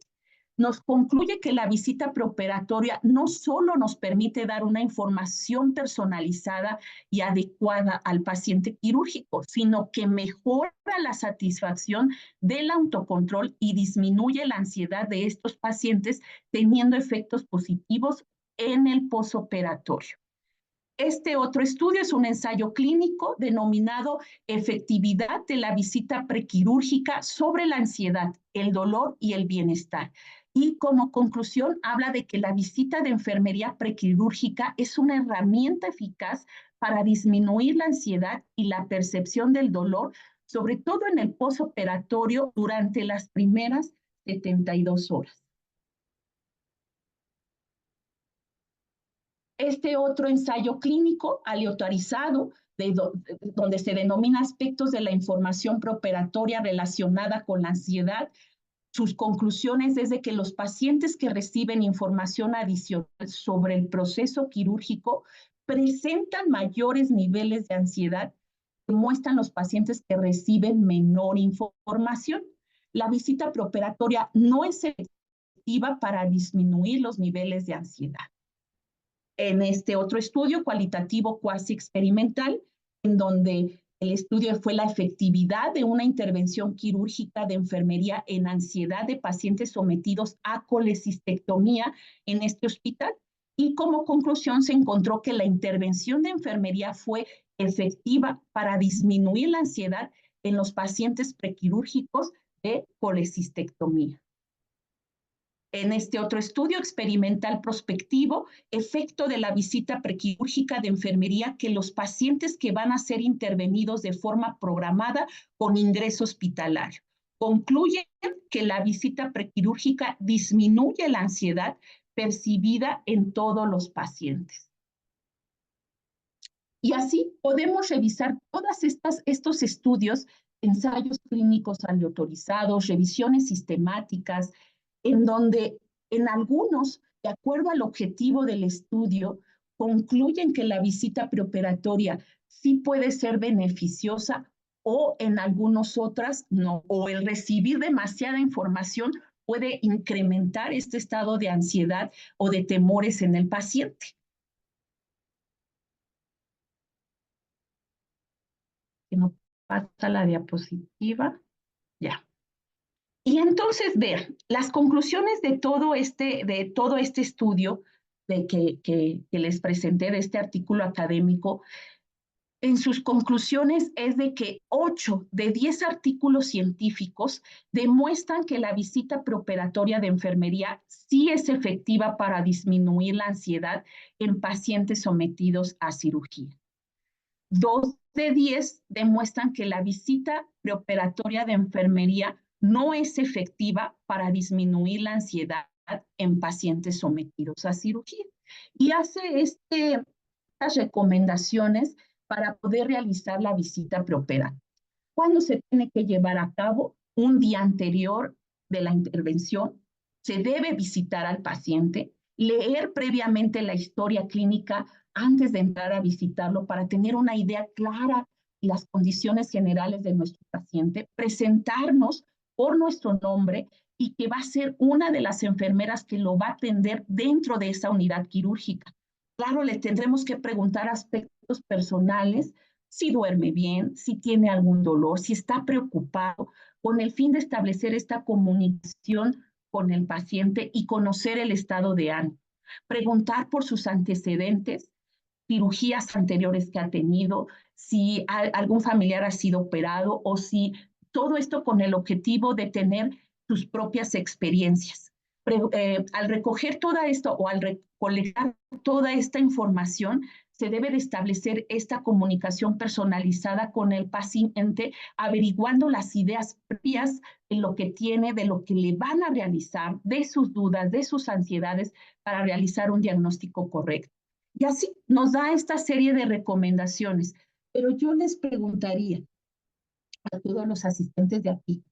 Nos concluye que la visita preoperatoria no solo nos permite dar una información personalizada y adecuada al paciente quirúrgico, sino que mejora la satisfacción del autocontrol y disminuye la ansiedad de estos pacientes, teniendo efectos positivos en el posoperatorio. Este otro estudio es un ensayo clínico denominado Efectividad de la visita prequirúrgica sobre la ansiedad, el dolor y el bienestar. Y como conclusión habla de que la visita de enfermería prequirúrgica es una herramienta eficaz para disminuir la ansiedad y la percepción del dolor, sobre todo en el posoperatorio durante las primeras 72 horas. Este otro ensayo clínico aleatorizado, donde se denomina aspectos de la información preoperatoria relacionada con la ansiedad. Sus conclusiones es de que los pacientes que reciben información adicional sobre el proceso quirúrgico presentan mayores niveles de ansiedad que muestran los pacientes que reciben menor información. La visita preoperatoria no es efectiva para disminuir los niveles de ansiedad. En este otro estudio cualitativo cuasi experimental, en donde El estudio fue la efectividad de una intervención quirúrgica de enfermería en ansiedad de pacientes sometidos a colecistectomía en este hospital. Y como conclusión se encontró que la intervención de enfermería fue efectiva para disminuir la ansiedad en los pacientes prequirúrgicos de colecistectomía. En este otro estudio experimental prospectivo, efecto de la visita prequirúrgica de enfermería que los pacientes que van a ser intervenidos de forma programada con ingreso hospitalario. Concluyen que la visita prequirúrgica disminuye la ansiedad percibida en todos los pacientes. Y así podemos revisar todos estos estudios, ensayos clínicos aleatorizados, revisiones sistemáticas, en donde en algunos, de acuerdo al objetivo del estudio, concluyen que la visita preoperatoria sí puede ser beneficiosa o en algunas otras no, o el recibir demasiada información puede incrementar este estado de ansiedad o de temores en el paciente. Que no pasa la diapositiva, ya. Y entonces, vean, las conclusiones de todo este estudio que les presenté, de este artículo académico, en sus conclusiones es de que 8 de 10 artículos científicos demuestran que la visita preoperatoria de enfermería sí es efectiva para disminuir la ansiedad en pacientes sometidos a cirugía. 2 de 10 demuestran que la visita preoperatoria de enfermería no es efectiva para disminuir la ansiedad en pacientes sometidos a cirugía. Y hace estas recomendaciones para poder realizar la visita preoperatoria. ¿Cuándo se tiene que llevar a cabo? Un día anterior de la intervención. Se debe visitar al paciente, leer previamente la historia clínica antes de entrar a visitarlo para tener una idea clara de las condiciones generales de nuestro paciente, presentarnos por nuestro nombre y que va a ser una de las enfermeras que lo va a atender dentro de esa unidad quirúrgica. Claro, le tendremos que preguntar aspectos personales, si duerme bien, si tiene algún dolor, si está preocupado, con el fin de establecer esta comunicación con el paciente y conocer el estado de ánimo. Preguntar por sus antecedentes, cirugías anteriores que ha tenido, si algún familiar ha sido operado o si todo esto con el objetivo de tener sus propias experiencias. Al recoger toda esto o al recolectar toda esta información, se debe de establecer esta comunicación personalizada con el paciente, averiguando las ideas previas de lo que tiene, de lo que le van a realizar, de sus dudas, de sus ansiedades, para realizar un diagnóstico correcto. Y así nos da esta serie de recomendaciones. Pero yo les preguntaría a todos los asistentes de aquí,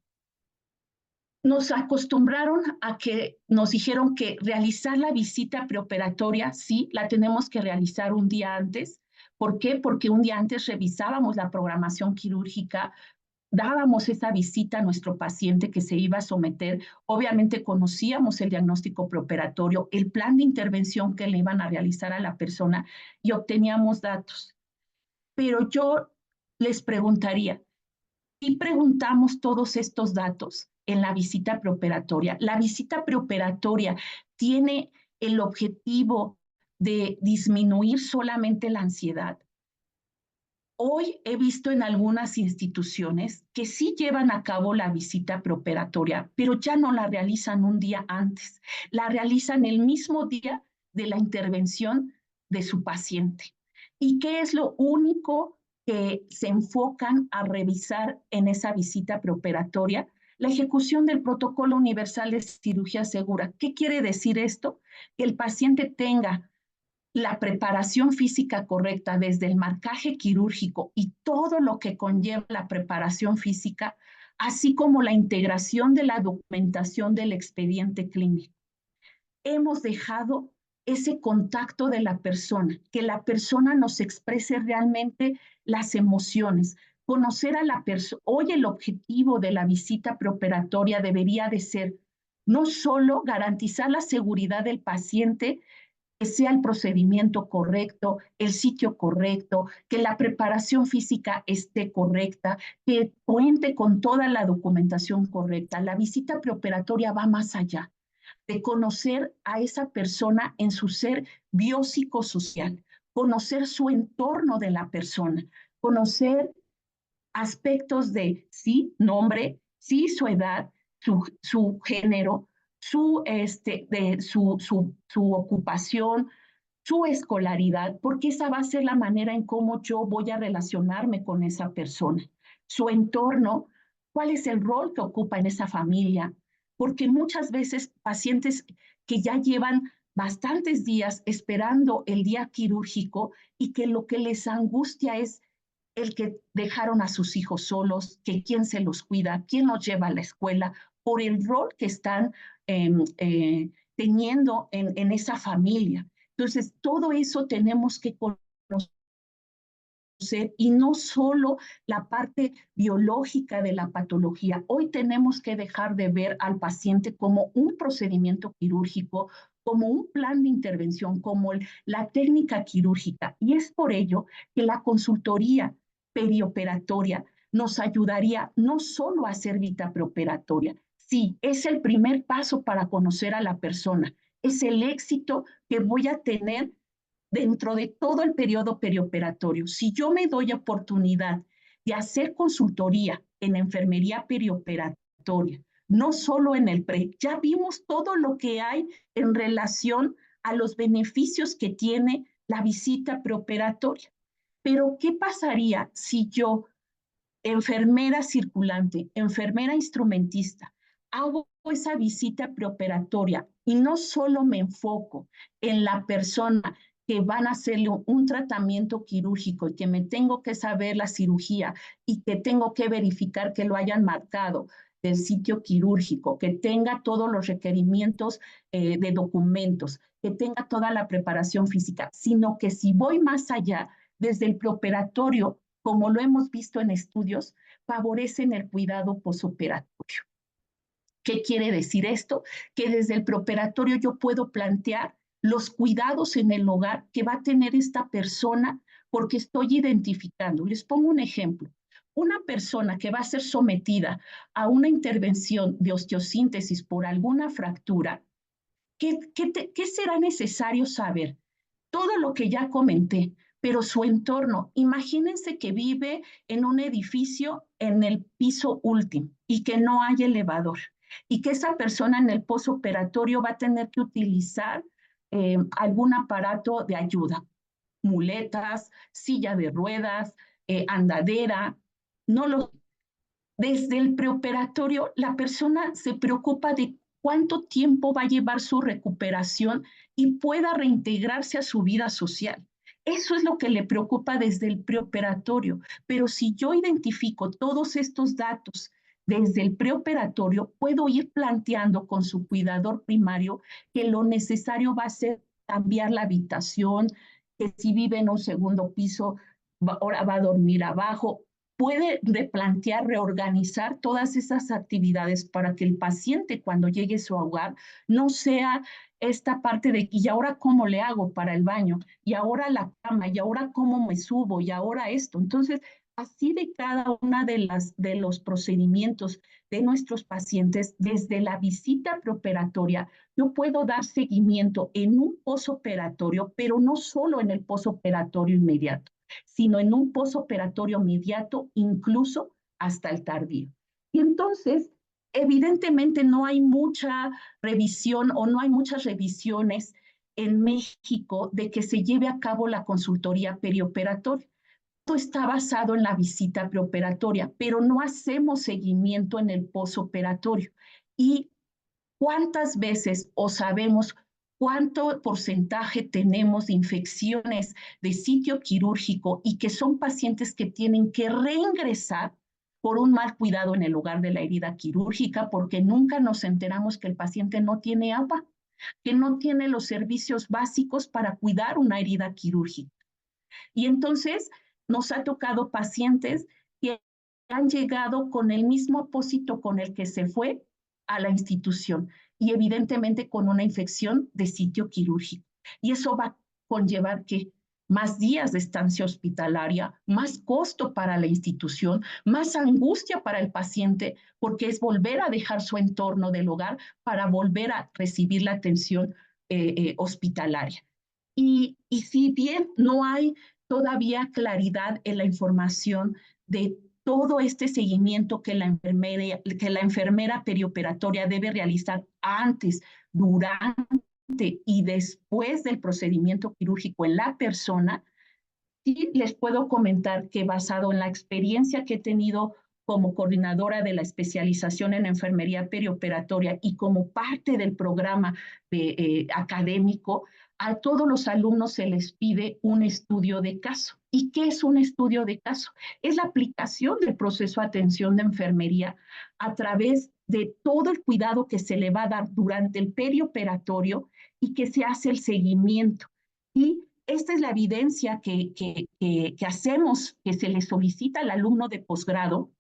nos acostumbraron a que nos dijeron que realizar la visita preoperatoria, sí, la tenemos que realizar un día antes. ¿Por qué? Porque un día antes revisábamos la programación quirúrgica, dábamos esa visita a nuestro paciente que se iba a someter. Obviamente conocíamos el diagnóstico preoperatorio, el plan de intervención que le iban a realizar a la persona y obteníamos datos. Pero yo les preguntaría, ¿y preguntamos todos estos datos en la visita preoperatoria? La visita preoperatoria tiene el objetivo de disminuir solamente la ansiedad. Hoy he visto en algunas instituciones que sí llevan a cabo la visita preoperatoria, pero ya no la realizan un día antes, la realizan el mismo día de la intervención de su paciente. ¿Y qué es lo único que se enfocan a revisar en esa visita preoperatoria? La ejecución del protocolo universal de cirugía segura. ¿Qué quiere decir esto? Que el paciente tenga la preparación física correcta desde el marcaje quirúrgico y todo lo que conlleva la preparación física, así como la integración de la documentación del expediente clínico. Hemos dejado ese contacto de la persona, que la persona nos exprese realmente las emociones, conocer a la persona. Hoy el objetivo de la visita preoperatoria debería de ser no solo garantizar la seguridad del paciente que sea el procedimiento correcto, el sitio correcto, que la preparación física esté correcta, que cuente con toda la documentación correcta. La visita preoperatoria va más allá de conocer a esa persona en su ser biopsicosocial, conocer su entorno de la persona, conocer aspectos de sí, nombre, sí, su edad, su género, su ocupación, su escolaridad, porque esa va a ser la manera en cómo yo voy a relacionarme con esa persona. Su entorno, cuál es el rol que ocupa en esa familia, porque muchas veces pacientes que ya llevan bastantes días esperando el día quirúrgico y que lo que les angustia es el que dejaron a sus hijos solos, que quién se los cuida, quién los lleva a la escuela, por el rol que están teniendo en esa familia. Entonces, todo eso tenemos que conocer y no solo la parte biológica de la patología. Hoy tenemos que dejar de ver al paciente como un procedimiento quirúrgico, como un plan de intervención, como la técnica quirúrgica. Y es por ello que la consultoría perioperatoria nos ayudaría no solo a hacer visita preoperatoria, sí, es el primer paso para conocer a la persona, es el éxito que voy a tener dentro de todo el periodo perioperatorio. Si yo me doy oportunidad de hacer consultoría en enfermería perioperatoria, no solo en el pre, ya vimos todo lo que hay en relación a los beneficios que tiene la visita preoperatoria. Pero, ¿qué pasaría si yo, enfermera circulante, enfermera instrumentista, hago esa visita preoperatoria y no solo me enfoco en la persona que van a hacerle un tratamiento quirúrgico y que me tengo que saber la cirugía y que tengo que verificar que lo hayan marcado del sitio quirúrgico, que tenga todos los requerimientos de documentos, que tenga toda la preparación física, sino que si voy más allá, desde el preoperatorio, como lo hemos visto en estudios, favorecen el cuidado posoperatorio. ¿Qué quiere decir esto? Que desde el preoperatorio yo puedo plantear los cuidados en el hogar que va a tener esta persona porque estoy identificando. Les pongo un ejemplo. Una persona que va a ser sometida a una intervención de osteosíntesis por alguna fractura, ¿qué será necesario saber? Todo lo que ya comenté, pero su entorno. Imagínense que vive en un edificio en el piso último y que no hay elevador y que esa persona en el postoperatorio va a tener que utilizar algún aparato de ayuda, muletas, silla de ruedas, andadera, no lo desde el preoperatorio, la persona se preocupa de cuánto tiempo va a llevar su recuperación y pueda reintegrarse a su vida social. Eso es lo que le preocupa desde el preoperatorio. Pero si yo identifico todos estos datos desde el preoperatorio, puedo ir planteando con su cuidador primario que lo necesario va a ser cambiar la habitación, que si vive en un segundo piso, ahora va a dormir abajo, puede replantear, reorganizar todas esas actividades para que el paciente cuando llegue a su hogar no sea esta parte de, ¿y ahora cómo le hago para el baño? ¿Y ahora la cama? ¿Y ahora cómo me subo? ¿Y ahora esto? Entonces, así de cada una de los procedimientos de nuestros pacientes, desde la visita preoperatoria, yo puedo dar seguimiento en un posoperatorio, pero no solo en el posoperatorio inmediato, sino en un posoperatorio inmediato, incluso hasta el tardío. Y entonces, evidentemente no hay mucha revisión o no hay muchas revisiones en México de que se lleve a cabo la consultoría perioperatoria. Todo está basado en la visita preoperatoria, pero no hacemos seguimiento en el posoperatorio. Y ¿cuántas veces o sabemos cuánto porcentaje tenemos de infecciones de sitio quirúrgico y que son pacientes que tienen que reingresar por un mal cuidado en el lugar de la herida quirúrgica porque nunca nos enteramos que el paciente no tiene agua, que no tiene los servicios básicos para cuidar una herida quirúrgica? Y entonces nos ha tocado pacientes que han llegado con el mismo apósito con el que se fue a la institución y evidentemente con una infección de sitio quirúrgico. Y eso va a conllevar que más días de estancia hospitalaria, más costo para la institución, más angustia para el paciente, porque es volver a dejar su entorno del hogar para volver a recibir la atención hospitalaria. Y si bien no hay todavía claridad en la información de todo este seguimiento que la enfermera perioperatoria debe realizar antes, durante y después del procedimiento quirúrgico en la persona, sí les puedo comentar que basado en la experiencia que he tenido como coordinadora de la especialización en enfermería perioperatoria y como parte del programa académico, a todos los alumnos se les pide un estudio de caso. ¿Y qué es un estudio de caso? Es la aplicación del proceso de atención de enfermería a través de todo el cuidado que se le va a dar durante el perioperatorio y que se hace el seguimiento. Y esta es la evidencia que hacemos, que se le solicita al alumno de posgrado,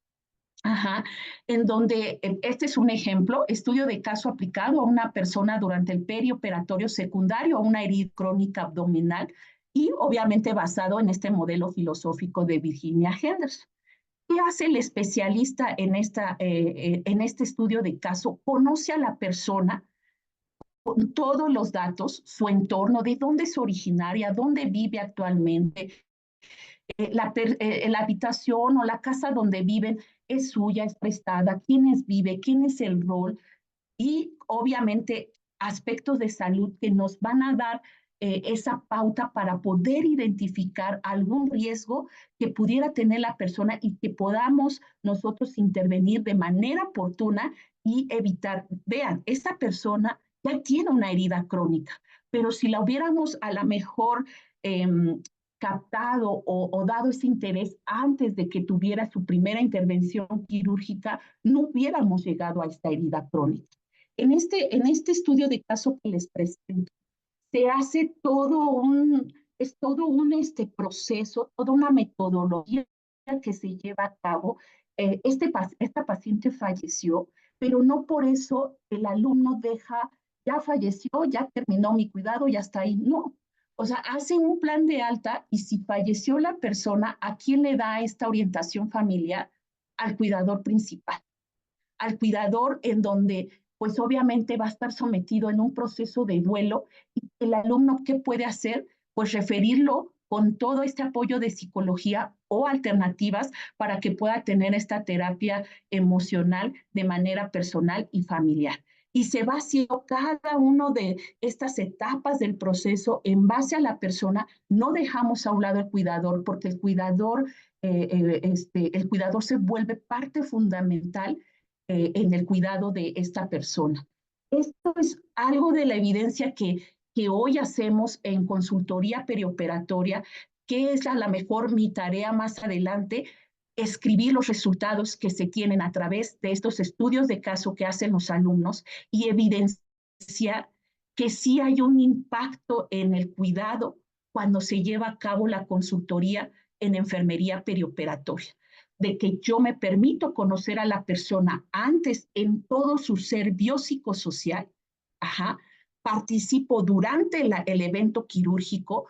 ajá, en donde este es un ejemplo, estudio de caso aplicado a una persona durante el perioperatorio secundario a una herida crónica abdominal y obviamente basado en este modelo filosófico de Virginia Henderson. ¿Qué hace el especialista en este estudio de caso? Conoce a la persona con todos los datos, su entorno, de dónde es originaria, dónde vive actualmente, la habitación o la casa donde viven es suya, es prestada, quiénes vive, quién es el rol y obviamente aspectos de salud que nos van a dar esa pauta para poder identificar algún riesgo que pudiera tener la persona y que podamos nosotros intervenir de manera oportuna y evitar. Vean, esta persona ya tiene una herida crónica, pero si la hubiéramos a lo mejor eh, captado o dado ese interés antes de que tuviera su primera intervención quirúrgica, no hubiéramos llegado a esta herida crónica. En este estudio de caso que les presento, se hace es todo un proceso, toda una metodología que se lleva a cabo. Esta paciente falleció, pero no por eso el alumno deja, ya falleció, ya terminó mi cuidado, ya está ahí. No. O sea, hacen un plan de alta y si falleció la persona, ¿a quién le da esta orientación familiar? Al cuidador principal, al cuidador en donde pues obviamente va a estar sometido en un proceso de duelo y el alumno, ¿qué puede hacer? Pues referirlo con todo este apoyo de psicología o alternativas para que pueda tener esta terapia emocional de manera personal y familiar. Y se va haciendo cada una de estas etapas del proceso en base a la persona. No dejamos a un lado el cuidador porque el cuidador se vuelve parte fundamental en el cuidado de esta persona. Esto es algo de la evidencia que hoy hacemos en consultoría perioperatoria, que es a lo mejor mi tarea más adelante, escribir los resultados que se tienen a través de estos estudios de caso que hacen los alumnos y evidenciar que sí hay un impacto en el cuidado cuando se lleva a cabo la consultoría en enfermería perioperatoria, de que yo me permito conocer a la persona antes en todo su ser biopsicosocial, ajá, participo durante el evento quirúrgico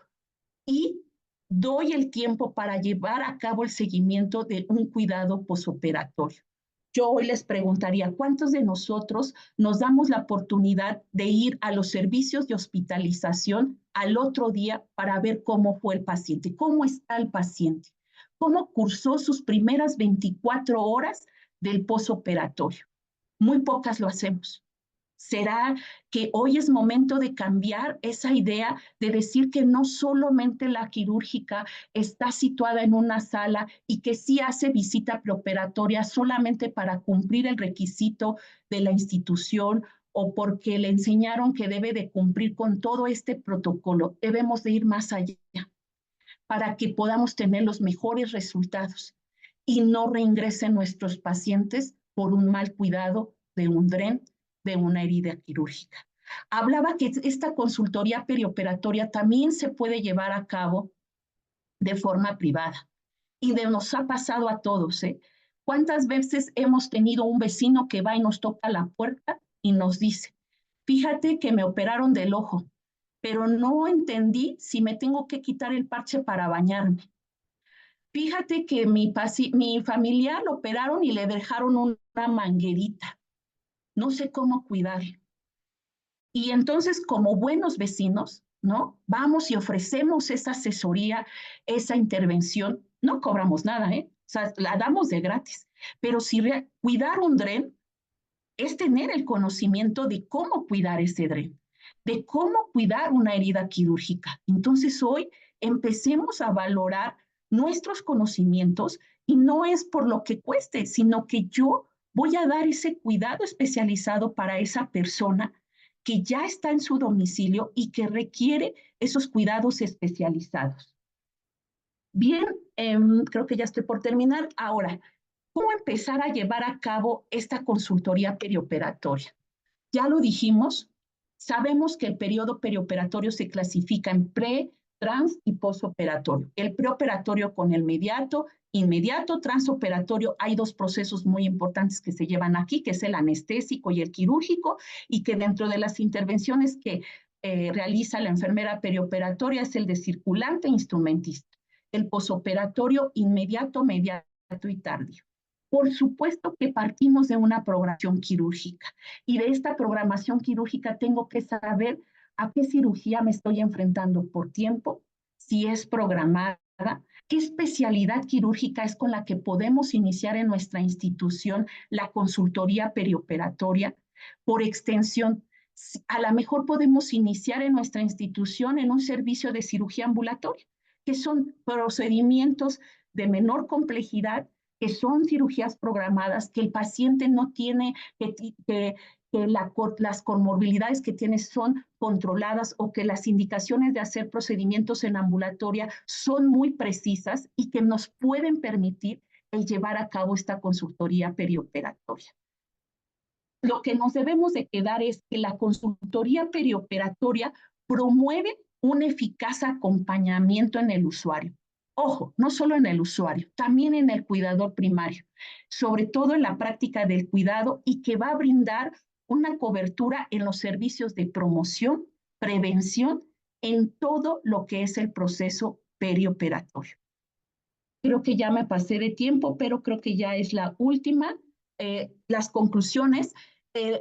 y doy el tiempo para llevar a cabo el seguimiento de un cuidado posoperatorio. Yo hoy les preguntaría, ¿cuántos de nosotros nos damos la oportunidad de ir a los servicios de hospitalización al otro día para ver cómo fue el paciente, cómo está el paciente, cómo cursó sus primeras 24 horas del posoperatorio? Muy pocas lo hacemos. ¿Será que hoy es momento de cambiar esa idea de decir que no solamente la quirúrgica está situada en una sala y que sí hace visita preoperatoria solamente para cumplir el requisito de la institución o porque le enseñaron que debe de cumplir con todo este protocolo? Debemos de ir más allá para que podamos tener los mejores resultados y no reingresen nuestros pacientes por un mal cuidado de un DREN, de una herida quirúrgica. Hablaba que esta consultoría perioperatoria también se puede llevar a cabo de forma privada y nos ha pasado a todos, ¿eh? ¿Cuántas veces hemos tenido un vecino que va y nos toca la puerta y nos dice, fíjate que me operaron del ojo, pero no entendí si me tengo que quitar el parche para bañarme. Fíjate que mi familiar lo operaron y le dejaron una manguerita. No sé cómo cuidarlo. Y entonces, como buenos vecinos, ¿no? Vamos y ofrecemos esa asesoría, esa intervención. No cobramos nada, ¿eh? O sea, la damos de gratis. Pero si cuidar un dren es tener el conocimiento de cómo cuidar ese dren, de cómo cuidar una herida quirúrgica. Entonces, hoy empecemos a valorar nuestros conocimientos y no es por lo que cueste, sino que yo voy a dar ese cuidado especializado para esa persona que ya está en su domicilio y que requiere esos cuidados especializados. Bien, creo que ya estoy por terminar. Ahora, ¿cómo empezar a llevar a cabo esta consultoría perioperatoria? Ya lo dijimos, sabemos que el periodo perioperatorio se clasifica en pre, trans y postoperatorio. El preoperatorio con el inmediato, transoperatorio, hay dos procesos muy importantes que se llevan aquí, que es el anestésico y el quirúrgico, y que dentro de las intervenciones que realiza la enfermera perioperatoria es el de circulante e instrumentista. El posoperatorio inmediato, mediato y tardío. Por supuesto que partimos de una programación quirúrgica y de esta programación quirúrgica tengo que saber a qué cirugía me estoy enfrentando por tiempo, si es programada, qué especialidad quirúrgica es con la que podemos iniciar en nuestra institución la consultoría perioperatoria. Por extensión, a lo mejor podemos iniciar en nuestra institución en un servicio de cirugía ambulatoria, que son procedimientos de menor complejidad, que son cirugías programadas, que el paciente no tiene, que las comorbilidades que tiene son controladas o que las indicaciones de hacer procedimientos en ambulatoria son muy precisas y que nos pueden permitir el llevar a cabo esta consultoría perioperatoria. Lo que nos debemos de quedar es que la consultoría perioperatoria promueve un eficaz acompañamiento en el usuario. Ojo, no solo en el usuario, también en el cuidador primario, sobre todo en la práctica del cuidado y que va a brindar una cobertura en los servicios de promoción, prevención, en todo lo que es el proceso perioperatorio. Creo que ya me pasé de tiempo, pero creo que ya es la última. Las conclusiones,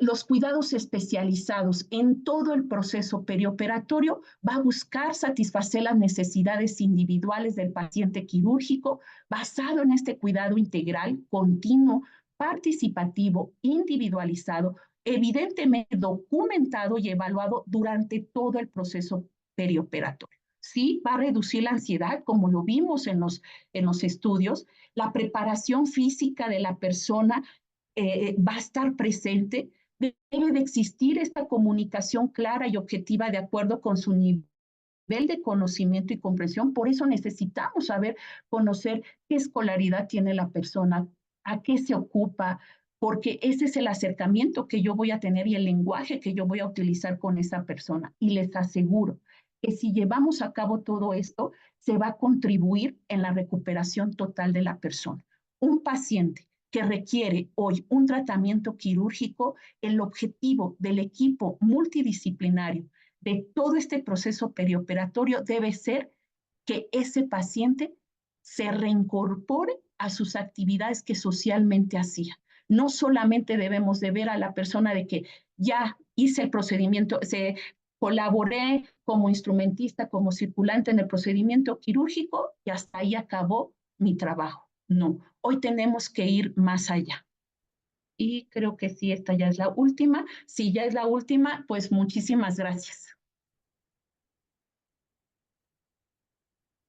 los cuidados especializados en todo el proceso perioperatorio va a buscar satisfacer las necesidades individuales del paciente quirúrgico basado en este cuidado integral, continuo, participativo, individualizado, evidentemente documentado y evaluado durante todo el proceso perioperatorio. Sí, va a reducir la ansiedad, como lo vimos en los estudios, la preparación física de la persona va a estar presente, debe de existir esta comunicación clara y objetiva de acuerdo con su nivel de conocimiento y comprensión. Por eso necesitamos saber, conocer qué escolaridad tiene la persona, a qué se ocupa, porque ese es el acercamiento que yo voy a tener y el lenguaje que yo voy a utilizar con esa persona. Y les aseguro que si llevamos a cabo todo esto, se va a contribuir en la recuperación total de la persona. Un paciente que requiere hoy un tratamiento quirúrgico, el objetivo del equipo multidisciplinario de todo este proceso perioperatorio debe ser que ese paciente se reincorpore a sus actividades que socialmente hacía. No solamente debemos de ver a la persona de que ya hice el procedimiento, colaboré como instrumentista, como circulante en el procedimiento quirúrgico y hasta ahí acabó mi trabajo. No, hoy tenemos que ir más allá. Y creo que sí, esta ya es la última. Si ya es la última, pues muchísimas gracias.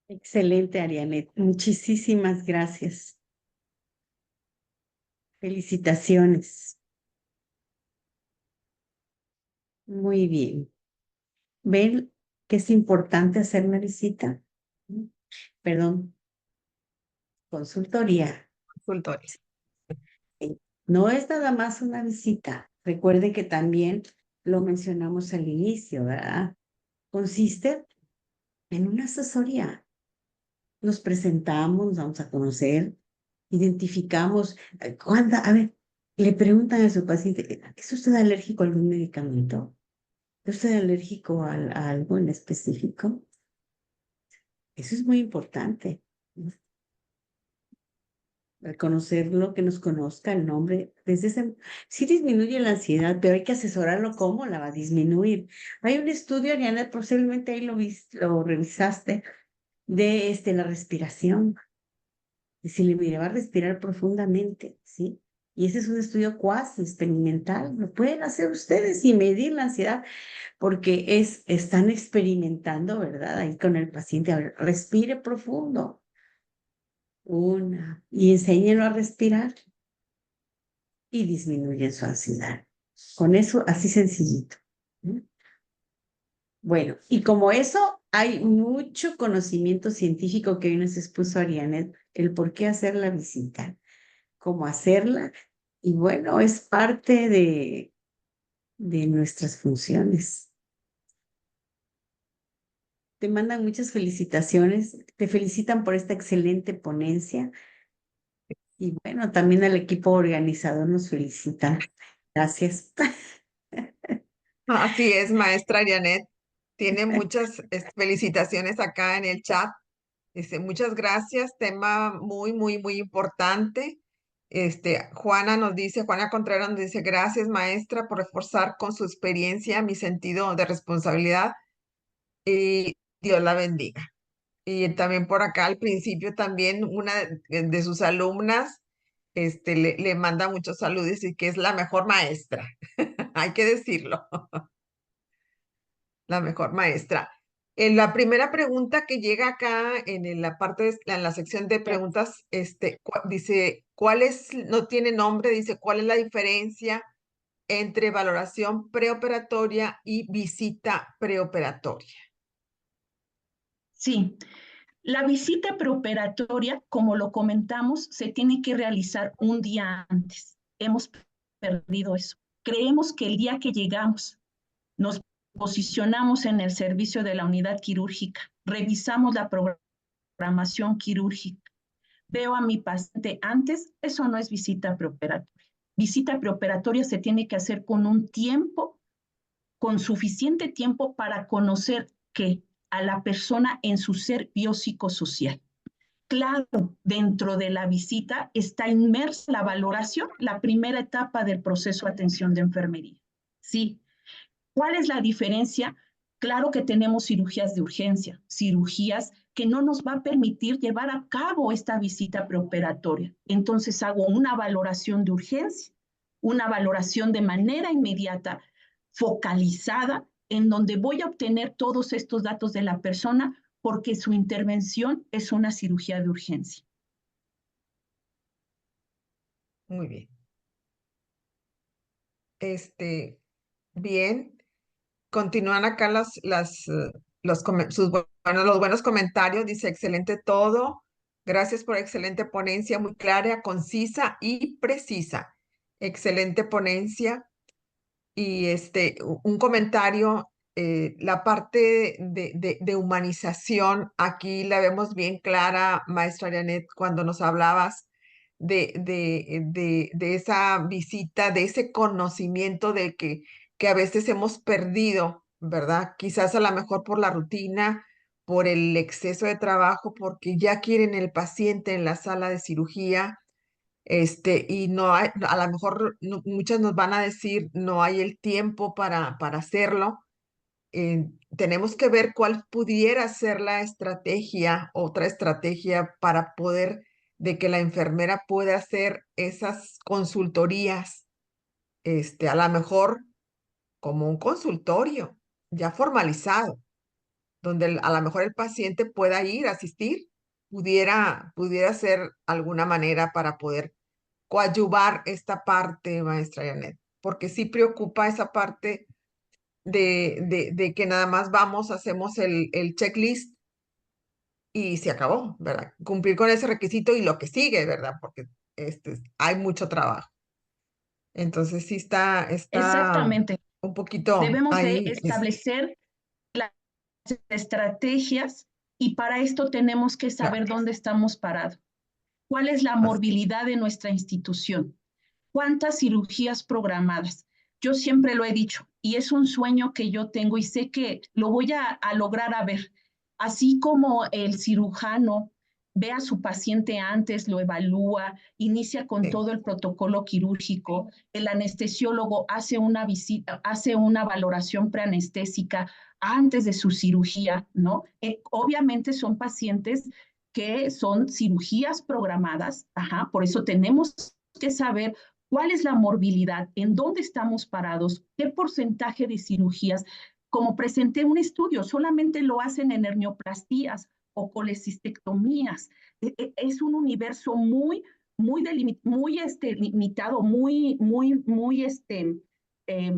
Excelente, Arianet. Muchísimas gracias. Felicitaciones. Muy bien. ¿Ven que es importante hacer una visita? Perdón, consultoría. Consultorio. Sí. No es nada más una visita. Recuerden que también lo mencionamos al inicio, ¿verdad? Consiste en una asesoría. Nos presentamos, nos vamos a conocer, identificamos, a ver, le preguntan a su paciente, ¿es usted alérgico a algún medicamento? ¿Es usted alérgico a algo en específico? Eso es muy importante, ¿no? Reconocerlo, que nos conozca el nombre. Sí disminuye la ansiedad, pero hay que asesorarlo cómo la va a disminuir. Hay un estudio, Ariana, posiblemente ahí lo revisaste, de la respiración. Decirle, mire, va a respirar profundamente, ¿sí? Y ese es un estudio cuasi experimental. Lo pueden hacer ustedes y medir la ansiedad, porque están experimentando, ¿verdad? Ahí con el paciente. A ver, respire profundo. Y enséñenlo a respirar y disminuyen su ansiedad. Con eso, así sencillito. ¿No? Bueno, y como eso, hay mucho conocimiento científico que hoy nos expuso Arianet, el por qué hacer la visita, cómo hacerla, y bueno, es parte de nuestras funciones. Te mandan muchas felicitaciones, te felicitan por esta excelente ponencia, y bueno, también al equipo organizador nos felicitan. Gracias. Así es, maestra Janet. Tiene muchas felicitaciones acá en el chat. Dice, muchas gracias, tema muy, muy, muy importante. Juana nos dice, Juana Contreras nos dice, gracias, maestra, por reforzar con su experiencia mi sentido de responsabilidad y Dios la bendiga. Y también por acá al principio también una de sus alumnas le manda muchos saludos y que es la mejor maestra. Hay que decirlo. La mejor maestra. En la primera pregunta que llega acá la parte, en la sección de preguntas, dice, ¿cuál es, no tiene nombre, dice, ¿cuál es la diferencia entre valoración preoperatoria y visita preoperatoria? Sí, la visita preoperatoria, como lo comentamos, se tiene que realizar un día antes. Hemos perdido eso. Creemos que el día que llegamos, nos posicionamos en el servicio de la unidad quirúrgica, revisamos la programación quirúrgica, veo a mi paciente antes, eso no es visita preoperatoria. Visita preoperatoria se tiene que hacer con un tiempo, con suficiente tiempo para conocer que a la persona en su ser biopsicosocial. Claro, dentro de la visita está inmersa la valoración, la primera etapa del proceso de atención de enfermería. Sí. ¿Cuál es la diferencia? Claro que tenemos cirugías de urgencia, cirugías que no nos va a permitir llevar a cabo esta visita preoperatoria. Entonces hago una valoración de urgencia, una valoración de manera inmediata, focalizada, en donde voy a obtener todos estos datos de la persona porque su intervención es una cirugía de urgencia. Muy bien. Bien. Continúan acá los buenos comentarios. Dice, excelente todo. Gracias por excelente ponencia, muy clara, concisa y precisa. Excelente ponencia. Y un comentario, la parte de humanización, aquí la vemos bien clara, maestra Janet, cuando nos hablabas de esa visita, de ese conocimiento que a veces hemos perdido, ¿verdad? Quizás a lo mejor por la rutina, por el exceso de trabajo, porque ya quieren el paciente en la sala de cirugía, y no hay, a lo mejor muchas nos van a decir, no hay el tiempo para hacerlo. Tenemos que ver cuál pudiera ser la estrategia, otra estrategia para poder de que la enfermera pueda hacer esas consultorías, a lo mejor como un consultorio ya formalizado, donde a lo mejor el paciente pueda ir a asistir, pudiera ser alguna manera para poder coadyuvar esta parte, maestra Janet, porque sí preocupa esa parte de que nada más vamos, hacemos el checklist y se acabó, ¿verdad? Cumplir con ese requisito y lo que sigue, ¿verdad? Porque hay mucho trabajo. Entonces sí está Exactamente. un poquito Debemos de ahí. establecer las estrategias y para esto tenemos que saber dónde estamos parados. ¿Cuál es la morbilidad de nuestra institución? ¿Cuántas cirugías programadas? Yo siempre lo he dicho y es un sueño que yo tengo y sé que lo voy a lograr a ver. Así como el cirujano ve a su paciente antes, lo evalúa, inicia con Sí. todo el protocolo quirúrgico, el anestesiólogo hace una visita, hace una valoración preanestésica antes de su cirugía, ¿no? Obviamente son pacientes que son cirugías programadas, ajá, por eso tenemos que saber cuál es la morbilidad, en dónde estamos parados, qué porcentaje de cirugías. Como presenté un estudio, solamente lo hacen en hernioplastías o colecistectomías. Es un universo muy limitado,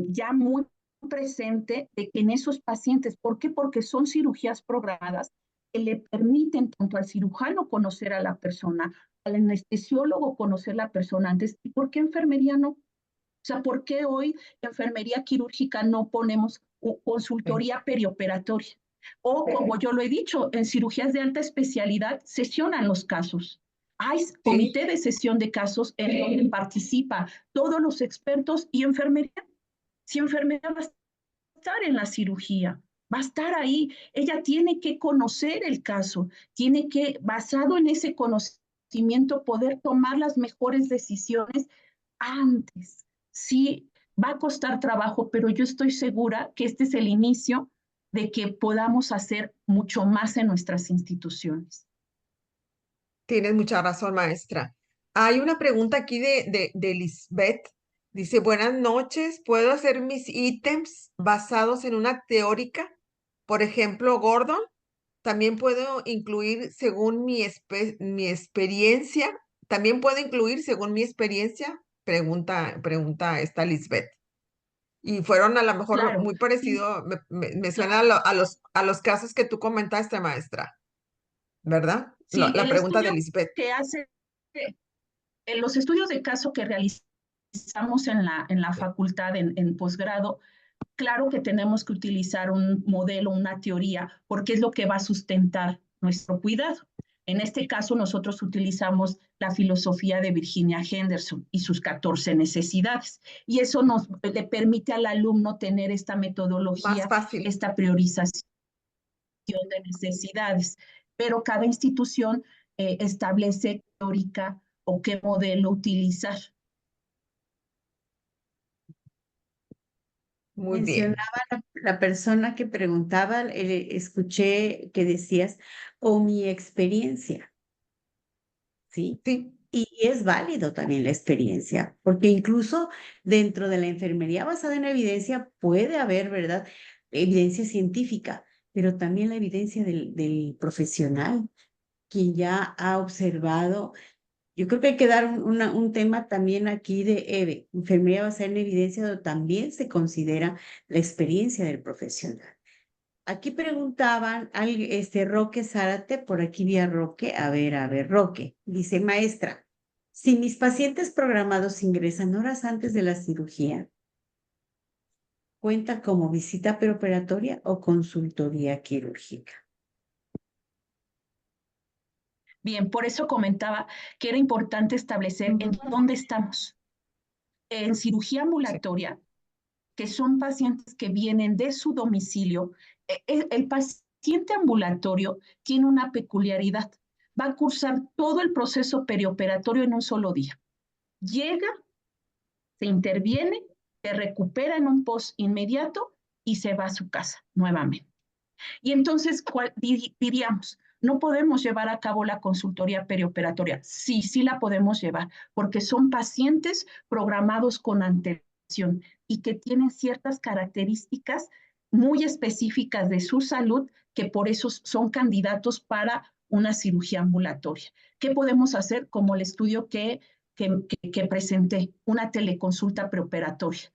ya muy presente de que en esos pacientes, ¿por qué? Porque son cirugías programadas que le permiten tanto al cirujano conocer a la persona, al anestesiólogo conocer a la persona antes. ¿Y por qué enfermería no? O sea, ¿por qué hoy enfermería quirúrgica no ponemos Sí. consultoría perioperatoria? O como yo lo he dicho, en cirugías de alta especialidad sesionan los casos. Hay Sí. comité de sesión de casos en donde participa todos los expertos y enfermería. Si enfermería va a estar en la cirugía, va a estar ahí. Ella tiene que conocer el caso, tiene que, basado en ese conocimiento, poder tomar las mejores decisiones antes. Sí, va a costar trabajo, pero yo estoy segura que este es el inicio de que podamos hacer mucho más en nuestras instituciones. Tienes mucha razón, maestra. Hay una pregunta aquí de Lisbeth. Dice, buenas noches, ¿puedo hacer mis ítems basados en una teórica? Por ejemplo, Gordon. También puedo incluir según mi experiencia. También puedo incluir según mi experiencia. Pregunta esta Lisbeth. Y fueron a lo mejor Claro, muy sí, parecido, me suena claro. a los casos que tú comentaste, maestra, ¿verdad? Sí, La el pregunta de estudio Lisbeth. que hace, en los estudios de caso que realizamos en la Sí. facultad en posgrado, claro que tenemos que utilizar un modelo, una teoría, porque es lo que va a sustentar nuestro cuidado. En este caso, nosotros utilizamos la filosofía de Virginia Henderson y sus 14 necesidades. Y eso nos le permite al alumno tener esta Más metodología, fácil. esta priorización de necesidades. Pero cada institución establece teórica o qué modelo utilizar. Muy Mencionaba bien. la persona que preguntaba, escuché que decías, o mi experiencia, ¿sí? Sí, Y es válido también la experiencia, porque incluso dentro de la enfermería basada en evidencia puede haber, ¿verdad? Evidencia científica, pero también la evidencia del profesional, quien ya ha observado. Yo creo que hay que dar un tema también aquí de enfermería basada en evidencia, donde también se considera la experiencia del profesional. Aquí preguntaban Roque Zárate, por aquí vía Roque, a ver, Roque, dice, maestra, si mis pacientes programados ingresan horas antes de la cirugía, ¿cuenta como visita preoperatoria o consultoría quirúrgica? Bien, por eso comentaba que era importante establecer en dónde estamos. En cirugía sí. ambulatoria, que son pacientes que vienen de su domicilio, el paciente ambulatorio tiene una peculiaridad. Va a cursar todo el proceso perioperatorio en un solo día. Llega, se interviene, se recupera en un post inmediato y se va a su casa nuevamente. Y entonces diríamos, no podemos llevar a cabo la consultoría perioperatoria. Sí, sí la podemos llevar, porque son pacientes programados con antelación y que tienen ciertas características muy específicas de su salud que por eso son candidatos para una cirugía ambulatoria. ¿Qué podemos hacer? Como el estudio que presenté, una teleconsulta preoperatoria.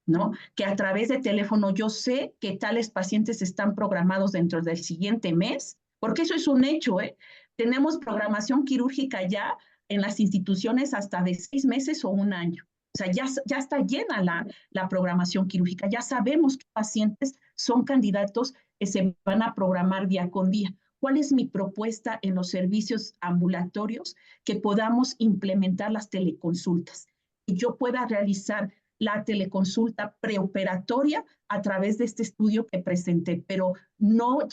¿No? Que a través de teléfono yo sé que tales pacientes están programados dentro del siguiente mes, porque eso es un hecho, ¿eh? Tenemos programación quirúrgica ya en las instituciones hasta de 6 meses o un año. O sea, ya está llena la programación quirúrgica, ya sabemos qué pacientes son candidatos que se van a programar día con día. ¿Cuál es mi propuesta en los servicios ambulatorios? Que podamos implementar las teleconsultas y yo pueda realizar la teleconsulta preoperatoria a través de este estudio que presenté, pero no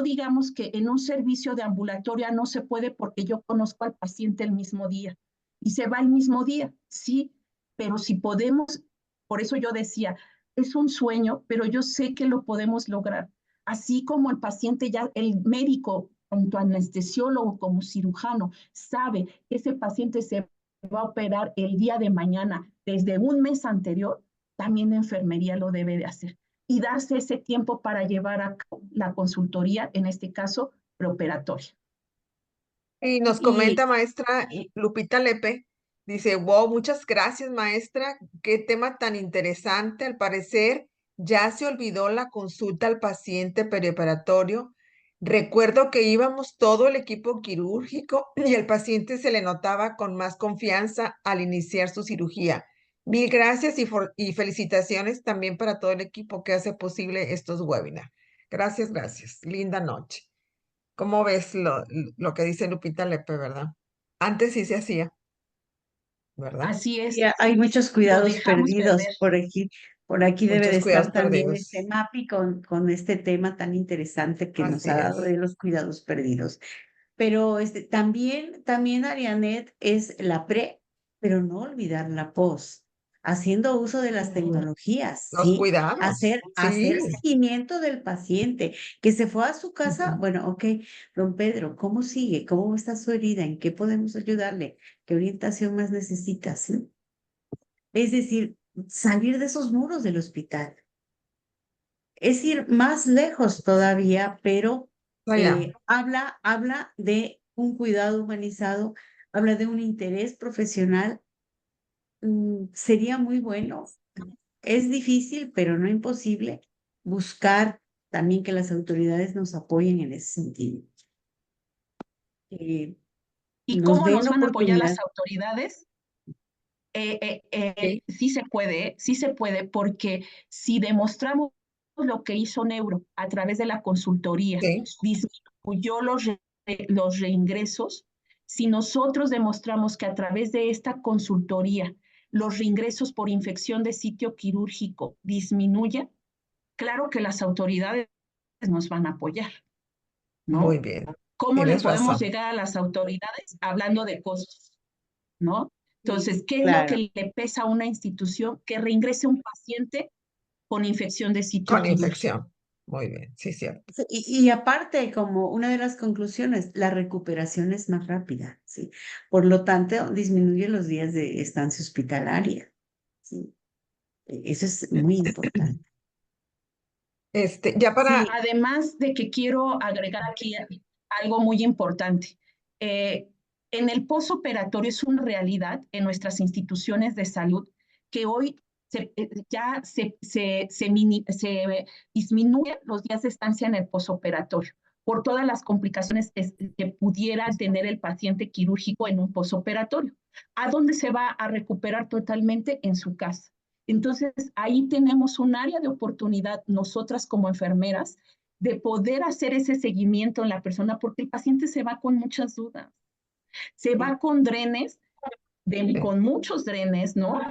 digamos que en un servicio de ambulatoria no se puede porque yo conozco al paciente el mismo día y se va el mismo día, sí, pero si podemos, por eso yo decía, es un sueño, pero yo sé que lo podemos lograr. Así como el paciente ya, el médico, tanto anestesiólogo como cirujano, sabe que ese paciente se va a operar el día de mañana desde un mes anterior, también la enfermería lo debe de hacer y darse ese tiempo para llevar a cabo la consultoría, en este caso, preoperatoria. Y nos Y comenta maestra Lupita Lepe, dice, wow, muchas gracias maestra, qué tema tan interesante. Al parecer ya se olvidó la consulta al paciente perioperatorio. Recuerdo que íbamos todo el equipo quirúrgico y el paciente se le notaba con más confianza al iniciar su cirugía. Mil gracias y felicitaciones también para todo el equipo que hace posible estos webinars. Gracias, gracias. Linda noche. ¿Cómo ves lo que dice Lupita Lepe, verdad? Antes sí se hacía, ¿verdad? Así es, hay muchos lo cuidados dejamos perdidos perder. por aquí debe de Muchos cuidados estar también este perdidos. MAPI con este tema tan interesante que nos Así ha dado es. de los cuidados perdidos. Pero también Arianet es la pre, pero no olvidar la pos, haciendo uso de las Ujú. tecnologías, Los ¿sí? cuidados. Hacer Sí. seguimiento del paciente, que se fue a su casa, Ujú. bueno, ok, don Pedro, ¿cómo sigue? ¿Cómo está su herida? ¿En qué podemos ayudarle? ¿Qué orientación más necesita? ¿Sí? Es decir, salir de esos muros del hospital. Es ir más lejos todavía, pero Allá. habla de un cuidado humanizado, habla de un interés profesional. Sería muy bueno. Es difícil, pero no imposible, buscar también que las autoridades nos apoyen en ese sentido. Eh, ¿Y nos cómo den nos van a apoyar oportunidad. las autoridades? Sí, Sí se puede, porque si demostramos lo que hizo Neuro a través de la consultoría, sí. disminuyó los reingresos, si nosotros demostramos que a través de esta consultoría los reingresos por infección de sitio quirúrgico disminuyen, claro que las autoridades nos van a apoyar, Muy ¿no? bien. ¿Cómo le Tienes podemos razón. llegar a las autoridades? Hablando de costos, ¿no? Sí, Entonces, ¿qué es lo claro. que le pesa a una institución que reingrese un paciente con infección de sitio Con quirúrgico? infección. Muy bien. Sí, cierto. Sí, y aparte, como una de las conclusiones, la recuperación es más rápida, ¿sí? Por lo tanto, disminuye los días de estancia hospitalaria, ¿sí? Eso es muy importante. Ya para, Sí, Además de que quiero agregar aquí algo muy importante. Eh, en el posoperatorio es una realidad en nuestras instituciones de salud que hoy ya se disminuyen los días de estancia en el posoperatorio por todas las complicaciones que pudiera tener el paciente quirúrgico en un posoperatorio. ¿A dónde se va a recuperar totalmente? En su casa. Entonces, ahí tenemos un área de oportunidad nosotras como enfermeras de poder hacer ese seguimiento en la persona porque el paciente se va con muchas dudas, se sí, va con drenes, sí. con muchos drenes, ¿no?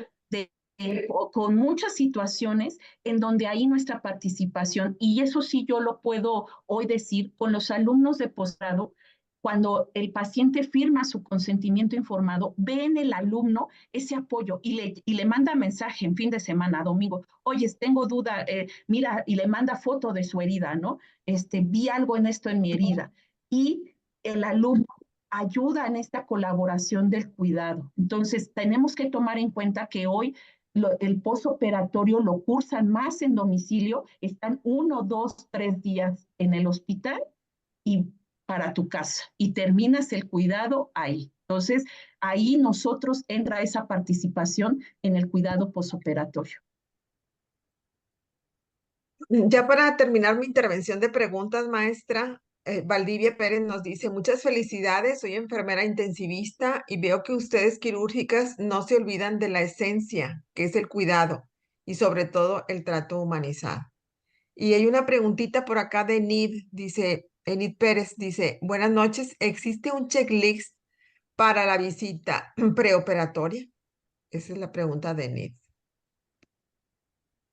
Con muchas situaciones en donde hay nuestra participación, y eso sí yo lo puedo hoy decir con los alumnos de posgrado, cuando el paciente firma su consentimiento informado, ve en el alumno ese apoyo y le manda mensaje en fin de semana, domingo, oye, tengo duda, mira, y le manda foto de su herida, ¿no? Vi algo en esto en mi herida. Y el alumno ayuda en esta colaboración del cuidado. Entonces, tenemos que tomar en cuenta que hoy el postoperatorio lo cursan más en domicilio, están 1, 2, 3 días en el hospital y para tu casa y terminas el cuidado ahí. Entonces, ahí nosotros entra esa participación en el cuidado postoperatorio. Ya para terminar mi intervención de preguntas, maestra, Valdivia Pérez nos dice, muchas felicidades, soy enfermera intensivista y veo que ustedes quirúrgicas no se olvidan de la esencia, que es el cuidado y sobre todo el trato humanizado. Y hay una preguntita por acá de Enid Pérez dice, buenas noches, ¿existe un checklist para la visita preoperatoria? Esa es la pregunta de Enid.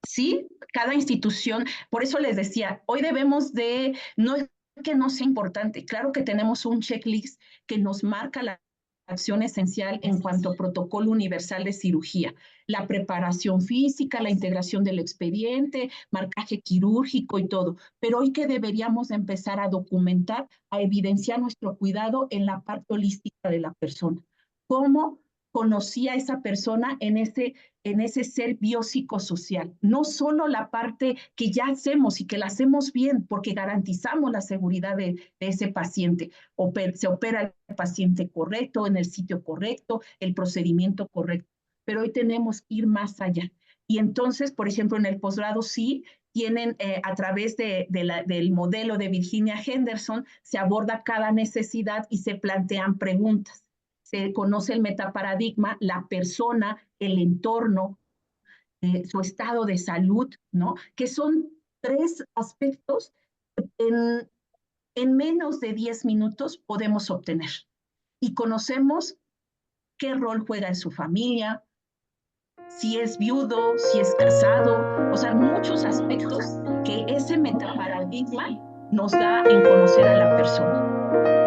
Sí, cada institución, por eso les decía, hoy debemos de, no es que no sea importante, claro que tenemos un checklist que nos marca la acción esencial en cuanto a protocolo universal de cirugía, la preparación física, la integración del expediente, marcaje quirúrgico y todo, pero hoy que deberíamos empezar a documentar, a evidenciar nuestro cuidado en la parte holística de la persona. ¿Cómo conocí a esa persona en ese ser biopsicosocial? No solo la parte que ya hacemos y que la hacemos bien porque garantizamos la seguridad de ese paciente. Se opera el paciente correcto, en el sitio correcto, el procedimiento correcto. Pero hoy tenemos que ir más allá. Y entonces, por ejemplo, en el posgrado sí tienen a través del modelo de Virginia Henderson, se aborda cada necesidad y se plantean preguntas. Se conoce el metaparadigma, la persona, el entorno, su estado de salud, ¿no? Que son 3 aspectos en, en menos de 10 minutos podemos obtener. Y conocemos qué rol juega en su familia, si es viudo, si es casado, o sea, muchos aspectos que ese metaparadigma nos da en conocer a la persona.